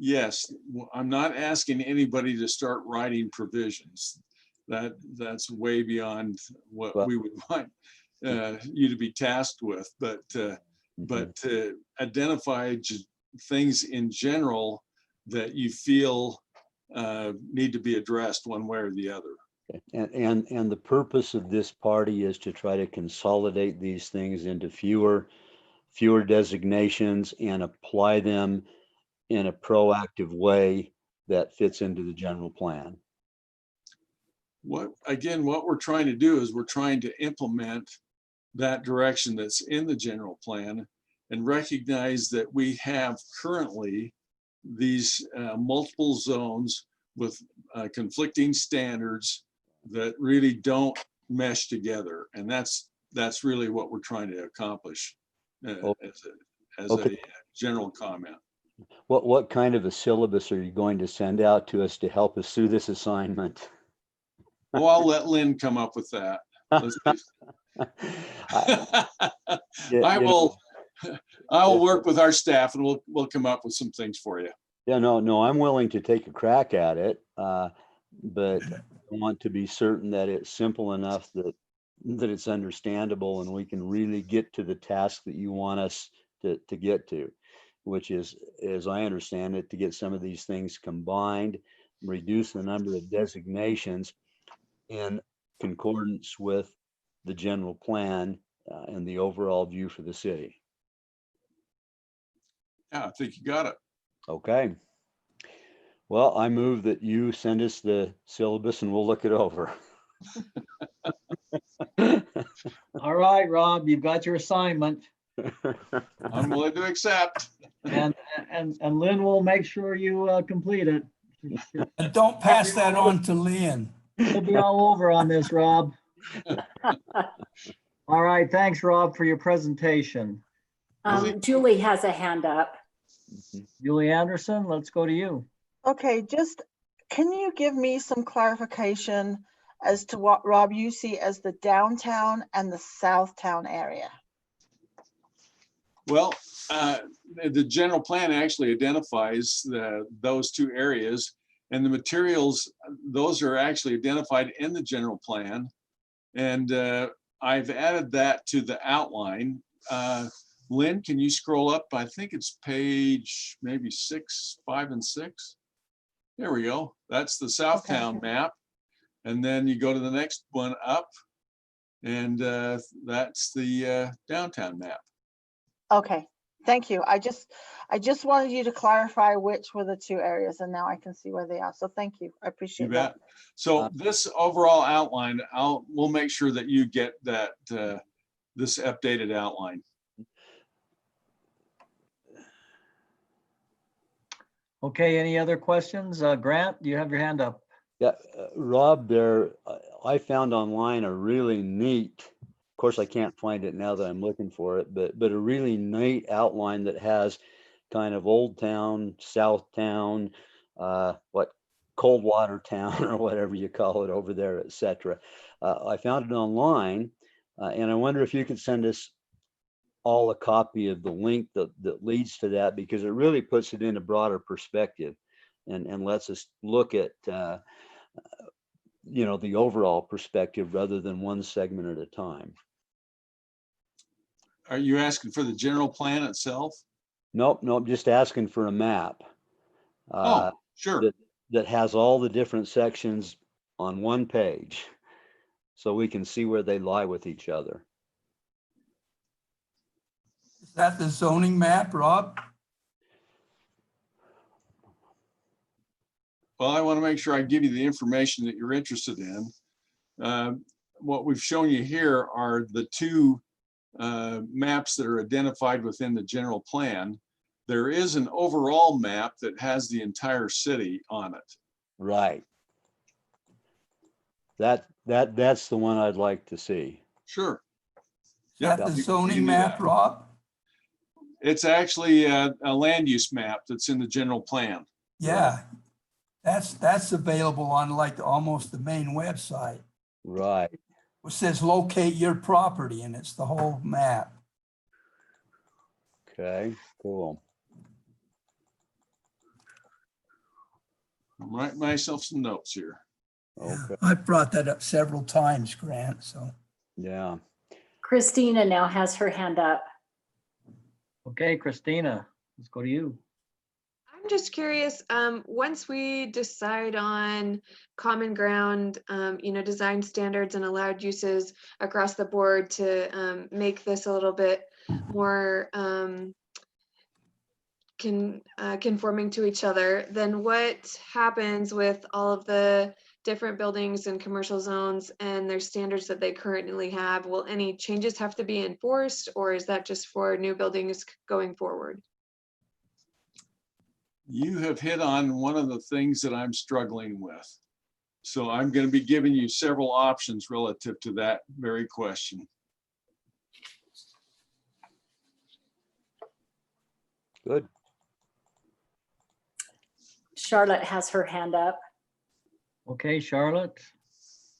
Yes, I'm not asking anybody to start writing provisions. That's way beyond what we would want you to be tasked with. But to identify things in general that you feel need to be addressed one way or the other. And the purpose of this party is to try to consolidate these things into fewer designations and apply them in a proactive way that fits into the general plan. what we're trying to do is we're trying to implement that direction that's in the general plan and recognize that we have currently these multiple zones with conflicting standards that really don't mesh together. And that's really what we're trying to accomplish as a general comment. What kind of a syllabus are you going to send out to us to help us through this assignment? Oh, I'll let Lynn come up with that. I will work with our staff and we'll come up with some things for you. Yeah, no, I'm willing to take a crack at it, but I want to be certain that it's simple enough that it's understandable and we can really get to the task that you want us to get to, which is, as I understand it, to get some of these things combined, reduce the number of designations in concordance with the general plan and the overall view for the city. Yeah, I think you got it. Okay. Well, I move that you send us the syllabus and we'll look it over. All right, Rob, you've got your assignment. I'm willing to accept. And Lynn will make sure you complete it. And don't pass that on to Lynn. She'll be all over on this, Rob. All right, thanks, Rob, for your presentation. Julie has a hand up. Julie Anderson, let's go to you. Okay, just can you give me some clarification as to what, Rob, you see as the downtown and the Southtown area? Well, the general plan actually identifies those two areas, and the materials, those are actually identified in the general plan. And I've added that to the outline. Lynn, can you scroll up? I think it's page maybe 5 and 6. There we go. That's the Southtown map. And then you go to the next one up, and that's the downtown map. Okay, thank you. I just wanted you to clarify which were the two areas, and now I can see where they are. So thank you. I appreciate You bet. that. So this overall outline, we'll make sure that you get that this updated outline. Okay, any other questions? Grant, do you have your hand up? Yeah, Rob, I found online a really neat, of course I can't find it now that I'm looking for it, but a really neat outline that has kind of Old Town, Southtown, Coldwater Town or whatever you call it over there, etc. I found it online, and I wonder if you could send us all a copy of the link that leads to that, because it really puts it in a broader perspective and lets us look at the overall perspective rather than one segment at a time. Are you asking for the general plan itself? Nope, just asking for a map. Oh, sure. That has all the different sections on one page, so we can see where they lie with each other. Is that the zoning map, Rob? Well, I want to make sure I give you the information that you're interested in. What we've shown you here are the two maps that are identified within the general plan. There is an overall map that has the entire city on it. Right. That's the one I'd like to see. Sure. Is that the zoning map, Rob? It's actually a land use map that's in the general plan. Yeah, that's available on like almost the main website. Right. It says locate your property, and it's the whole map. Okay, cool. I'm writing myself some notes here. Okay. I've brought that up several times, Grant, so. Yeah. Christina now has her hand up. Okay, Christina, let's go to you. I'm just curious, once we decide on common ground, design standards and allowed uses across the board to make this a little bit more conforming to each other, then what happens with all of the different buildings and commercial zones and their standards that they currently have, will any changes have to be enforced, or is that just for new buildings going forward? You have hit on one of the things that I'm struggling with. So I'm going to be giving you several options relative to that very question. Good. Charlotte has her hand up. Okay, Charlotte.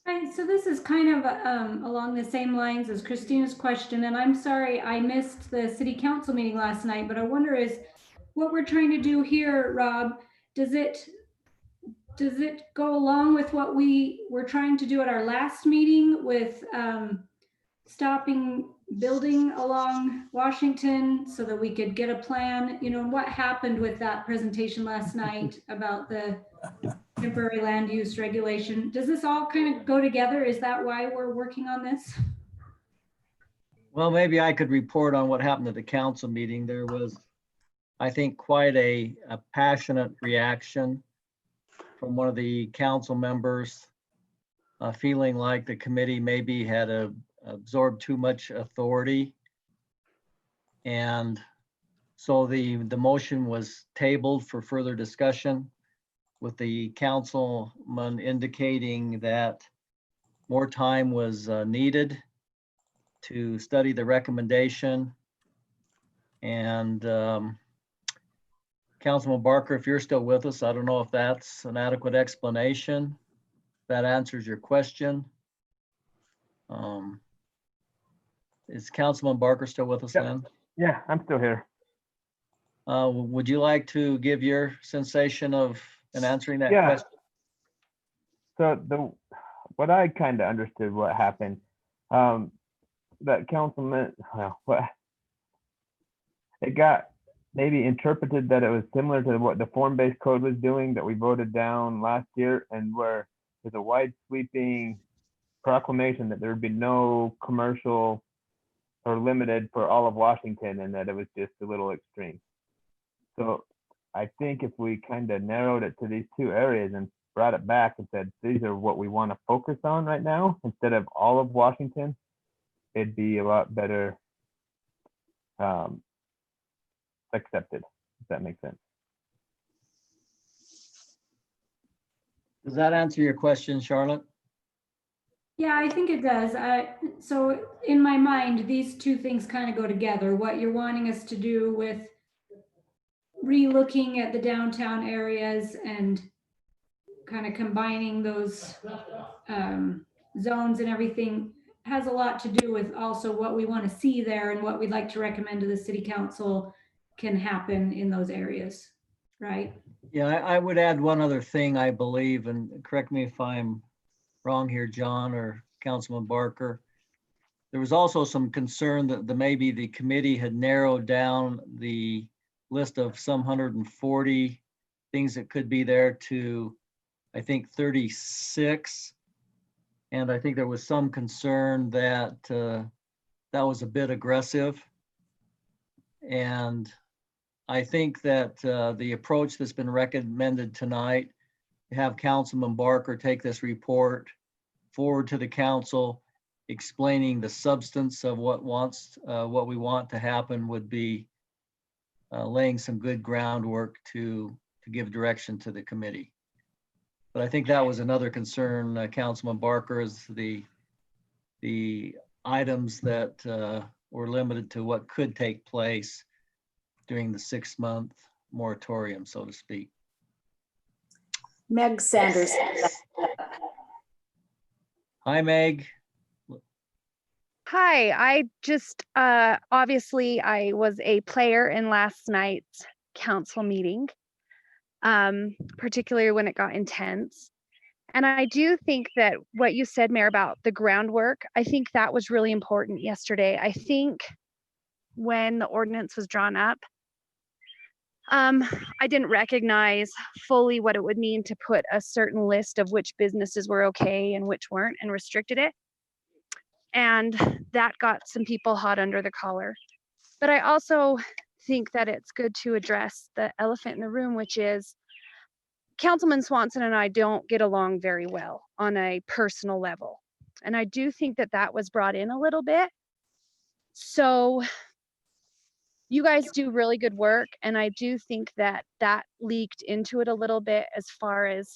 Right, so this is kind of along the same lines as Christina's question, and I'm sorry I missed the city council meeting last night, but I wonder is what we're trying to do here, Rob, does it go along with what we were trying to do at our last meeting with stopping building along Washington so that we could get a plan? You know, what happened with that presentation last night about the temporary land use regulation? Does this all kind of go together? Is that why we're working on this? Well, maybe I could report on what happened at the council meeting. There was, I think, quite a passionate reaction from one of the council members, feeling like the committee maybe had absorbed too much authority. And so the motion was tabled for further discussion, with the councilman indicating that more time was needed to study the recommendation. And Councilman Barker, if you're still with us, I don't know if that's an adequate explanation. That answers your question. Is Councilman Barker still with us, Lynn? Yeah, I'm still here. Would you like to give your sensation of in answering that Yeah. question? So what I kind of understood what happened, that councilman, it got maybe interpreted that it was similar to what the form-based code was doing that we voted down last year, and where there's a wide sweeping proclamation that there would be no commercial or limited for all of Washington, and that it was just a little extreme. So I think if we kind of narrowed it to these two areas and brought it back and said, these are what we want to focus on right now, instead of all of Washington, it'd be a lot better accepted, if that makes sense. Does that answer your question, Charlotte? Yeah, I think it does. So in my mind, these two things kind of go together. What you're wanting us to do with re-looking at the downtown areas and kind of combining those zones and everything has a lot to do with also what we want to see there and what we'd like to recommend to the city council can happen in those areas, right? Yeah, I would add one other thing, I believe, and correct me if I'm wrong here, John or Councilman Barker. There was also some concern that maybe the committee had narrowed down the list of some 140 things that could be there to, I think, 36. And I think there was some concern that that was a bit aggressive. And I think that the approach that's been recommended tonight, have Councilman Barker take this report forward to the council, explaining the substance of what we want to happen, would be laying some good groundwork to give direction to the committee. But I think that was another concern, Councilman Barker, is the items that were limited to what could take place during the 6-month moratorium, so to speak. Meg Sanders. Hi, Meg. Hi, I just obviously I was a player in last night's council meeting, particularly when it got intense. And I do think that what you said, Mayor, about the groundwork, I think that was really important yesterday. I think when the ordinance was drawn up, I didn't recognize fully what it would mean to put a certain list of which businesses were okay and which weren't, and restricted it. And that got some people hot under the collar. But I also think that it's good to address the elephant in the room, which is Councilman Swanson and I don't get along very well on a personal level. And I do think that that was brought in a little bit. So you guys do really good work. And I do think that that leaked into it a little bit as far as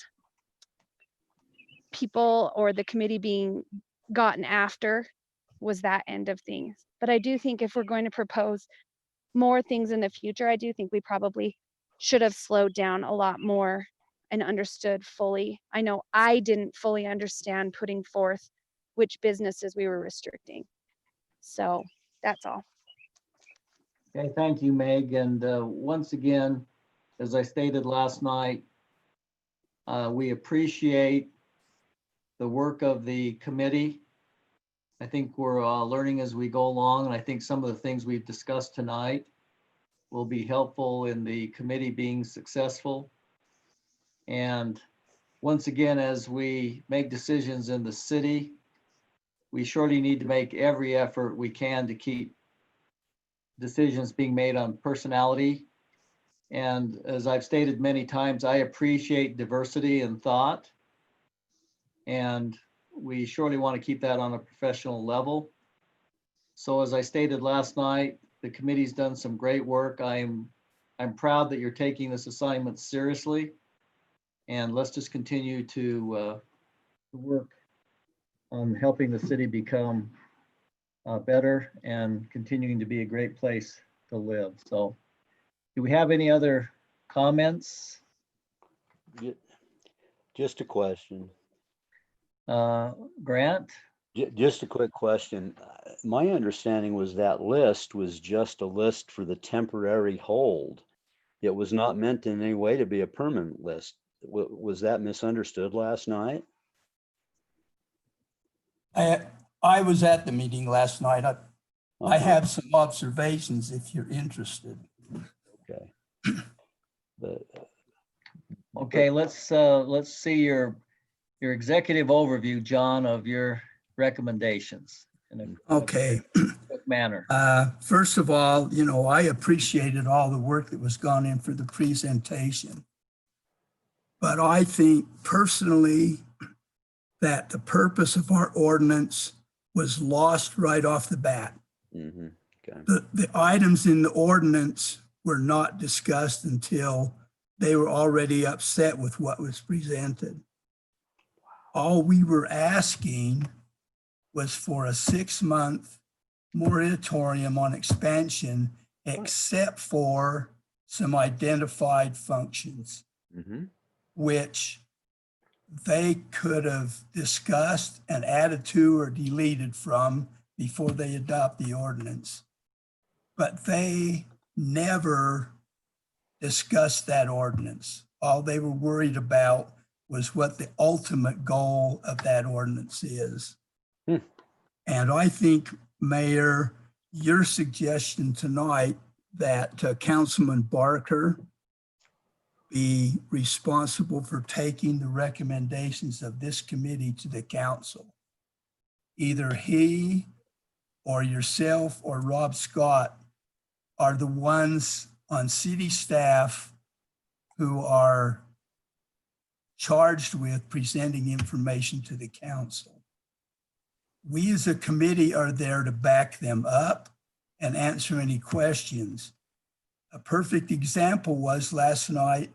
people or the committee being gotten after was that end of things. But I do think if we're going to propose more things in the future, I do think we probably should have slowed down a lot more and understood fully. I know I didn't fully understand putting forth which businesses we were restricting. So that's all. Okay, thank you, Meg. And once again, as I stated last night, we appreciate the work of the committee. I think we're learning as we go along, and I think some of the things we've discussed tonight will be helpful in the committee being successful. And once again, as we make decisions in the city, we surely need to make every effort we can to keep decisions being made on personality. And as I've stated many times, I appreciate diversity in thought. And we surely want to keep that on a professional level. So as I stated last night, the committee's done some great work. I'm proud that you're taking this assignment seriously. And let's just continue to work on helping the city become better and continuing to be a great place to live. So do we have any other comments? Just a question. Grant? Just a quick question. My understanding was that list was just a list for the temporary hold. It was not meant in any way to be a permanent list. Was that misunderstood last night? I was at the meeting last night. I have some observations if you're interested. Okay. But, Okay, let's see your executive overview, John, of your recommendations in a Okay. quick manner. First of all, you know, I appreciated all the work that was gone in for the presentation. But I think personally that the purpose of our ordinance was lost right off the bat. mm-hmm. Okay. The items in the ordinance were not discussed until they were already upset with what was presented. All we were asking was for a 6-month moratorium on expansion, except for some identified functions, Mm-hmm. which they could have discussed and added to or deleted from before they adopt the ordinance. But they never discussed that ordinance. All they were worried about was what the ultimate goal of that ordinance is. And I think, Mayor, your suggestion tonight that Councilman Barker be responsible for taking the recommendations of this committee to the council. Either he or yourself or Rob Scott are the ones on city staff who are charged with presenting information to the council. We as a committee are there to back them up and answer any questions. A perfect example was last night,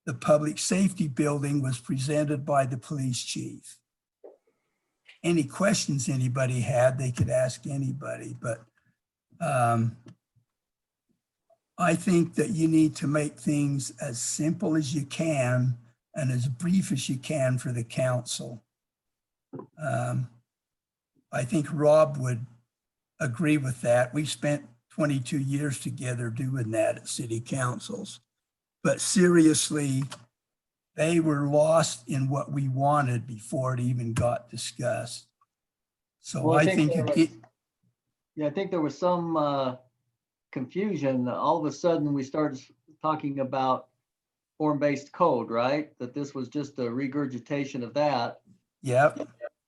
the public safety building was presented by the police chief. Any questions anybody had, they could ask anybody, but I think that you need to make things as simple as you can and as brief as you can for the council. I think Rob would agree with that. We spent 22 years together doing that at city councils. But seriously, they were lost in what we wanted before it even got discussed. So Well, I think I think there was some confusion. All of a sudden, we started talking about form-based code, right? That this was just a regurgitation of that. Yep.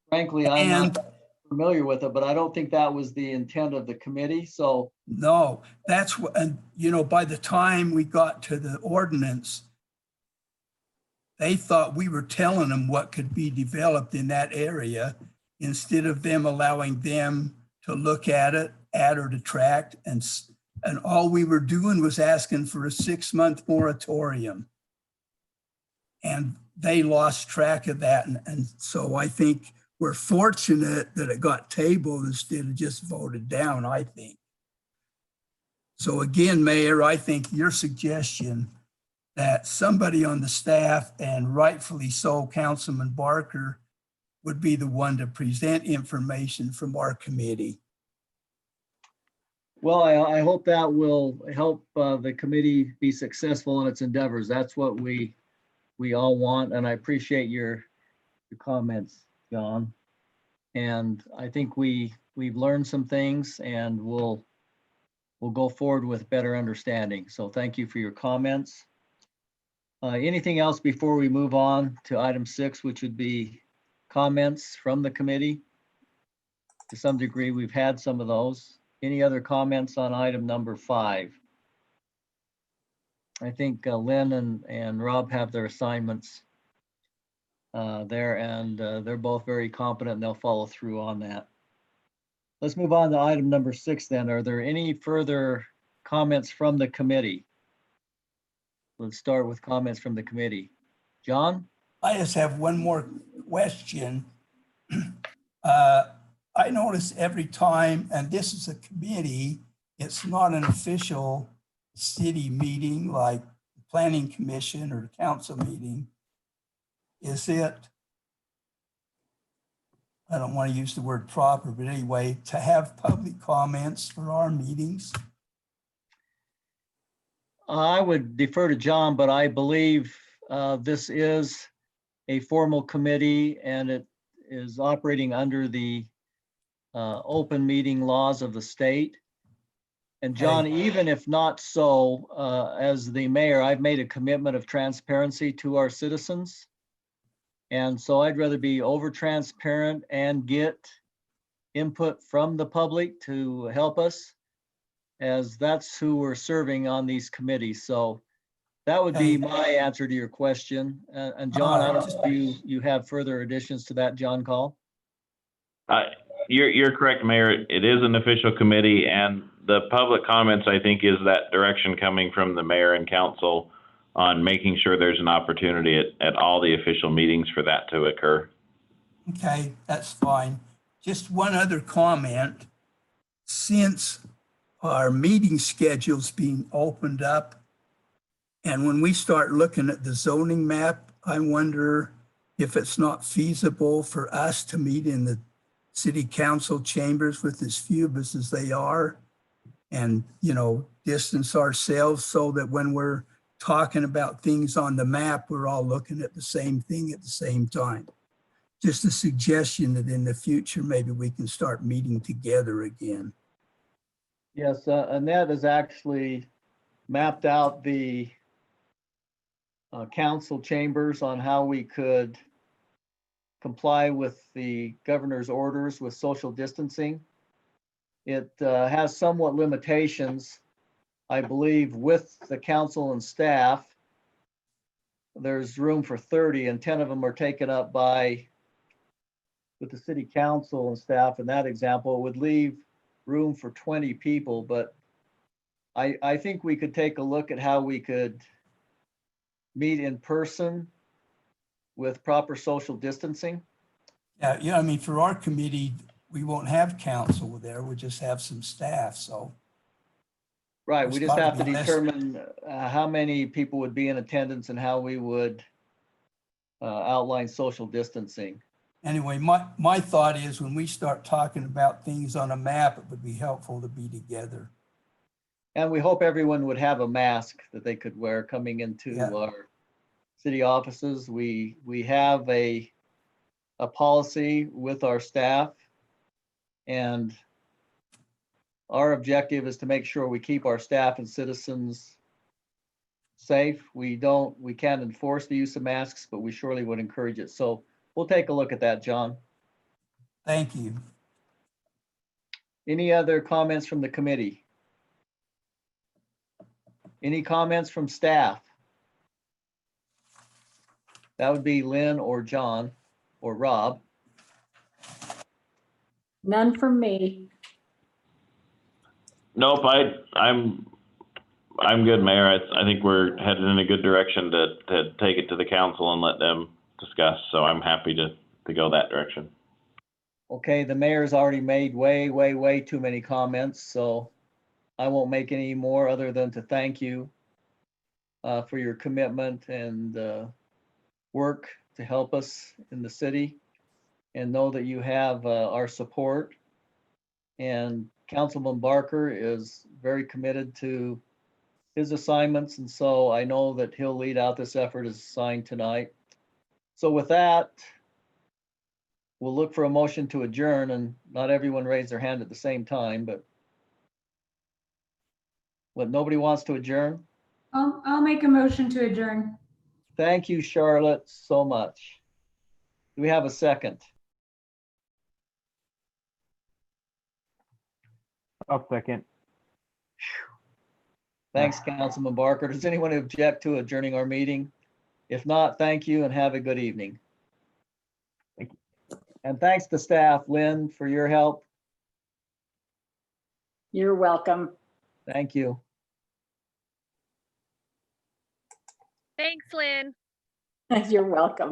Frankly, I'm not familiar with it, but I don't think that was the intent of the committee. So no, that's what, and you know, by the time we got to the ordinance, they thought we were telling them what could be developed in that area instead of them allowing them to look at it, add or detract. And all we were doing was asking for a 6-month moratorium. And they lost track of that. And so I think we're fortunate that it got tabled instead of just voted down, I think. So again, Mayor, I think your suggestion that somebody on the staff, and rightfully so, Councilman Barker, would be the one to present information from our committee. Well, I hope that will help the committee be successful in its endeavors. That's what we all want, and I appreciate your comments, John. And I think we've learned some things, and we'll go forward with better understanding. So thank you for your comments. Anything else before we move on to item 6, which would be comments from the committee? To some degree, we've had some of those. Any other comments on item number 5? I think Lynn and Rob have their assignments there, and they're both very competent, and they'll follow through on that. Let's move on to item number 6 then. Are there any further comments from the committee? Let's start with comments from the committee. John? I just have one more question. I notice every time, and this is a committee, it's not an official city meeting like the planning commission or the council meeting. Is it, I don't want to use the word proper, but anyway, to have public comments for our meetings? I would defer to John, but I believe this is a formal committee, and it is operating under the open meeting laws of the state. And John, even if not so, as the mayor, I've made a commitment of transparency to our citizens. And so I'd rather be over transparent and get input from the public to help us, as that's who we're serving on these committees. So that would be my answer to your question. And John, I don't know if you have further additions to that, John Call. You're correct, Mayor. It is an official committee, and the public comments, I think, is that direction coming from the mayor and council on making sure there's an opportunity at all the official meetings for that to occur. Okay, that's fine. Just one other comment. Since our meeting schedule's being opened up, and when we start looking at the zoning map, I wonder if it's not feasible for us to meet in the city council chambers with as few of us as they are, and, you know, distance ourselves so that when we're talking about things on the map, we're all looking at the same thing at the same time. Just a suggestion that in the future, maybe we can start meeting together again. Yes, Annette has actually mapped out the council chambers on how we could comply with the governor's orders with social distancing. It has somewhat limitations, I believe, with the council and staff. There's room for 30, and 10 of them are taken up with the city council and staff. In that example, it would leave room for 20 people, but I think we could take a look at how we could meet in person with proper social distancing. Yeah, I mean, for our committee, we won't have council there. We'll just have some staff, so. Right, we just have to There's gotta be determine how many people would be in attendance and how we would outline social distancing. Anyway, my thought is when we start talking about things on a map, it would be helpful to be together. And we hope everyone would have a mask that they could wear coming into our city offices. We have a policy with our staff, and our objective is to make sure we keep our staff and citizens safe. We can't enforce the use of masks, but we surely would encourage it. So we'll take a look at that, John. Thank you. Any other comments from the committee? Any comments from staff? That would be Lynn or John or Rob. None from me. Nope, I'm good, Mayor. I think we're headed in a good direction to take it to the council and let them discuss. So I'm happy to go that direction. Okay, the mayor's already made way too many comments, so I won't make any more other than to thank you for your commitment and work to help us in the city, and know that you have our support. And Councilman Barker is very committed to his assignments, and so I know that he'll lead out this effort as assigned tonight. So with that, we'll look for a motion to adjourn, and not everyone raised their hand at the same time, but nobody wants to adjourn? I'll make a motion to adjourn. Thank you, Charlotte, so much. Do we have a second? I'll second. Thanks, Councilman Barker. Does anyone object to adjourning our meeting? If not, thank you and have a good evening. Thank you. And thanks to staff, Lynn, for your help. You're welcome. Thank you. Thanks, Lynn. You're welcome.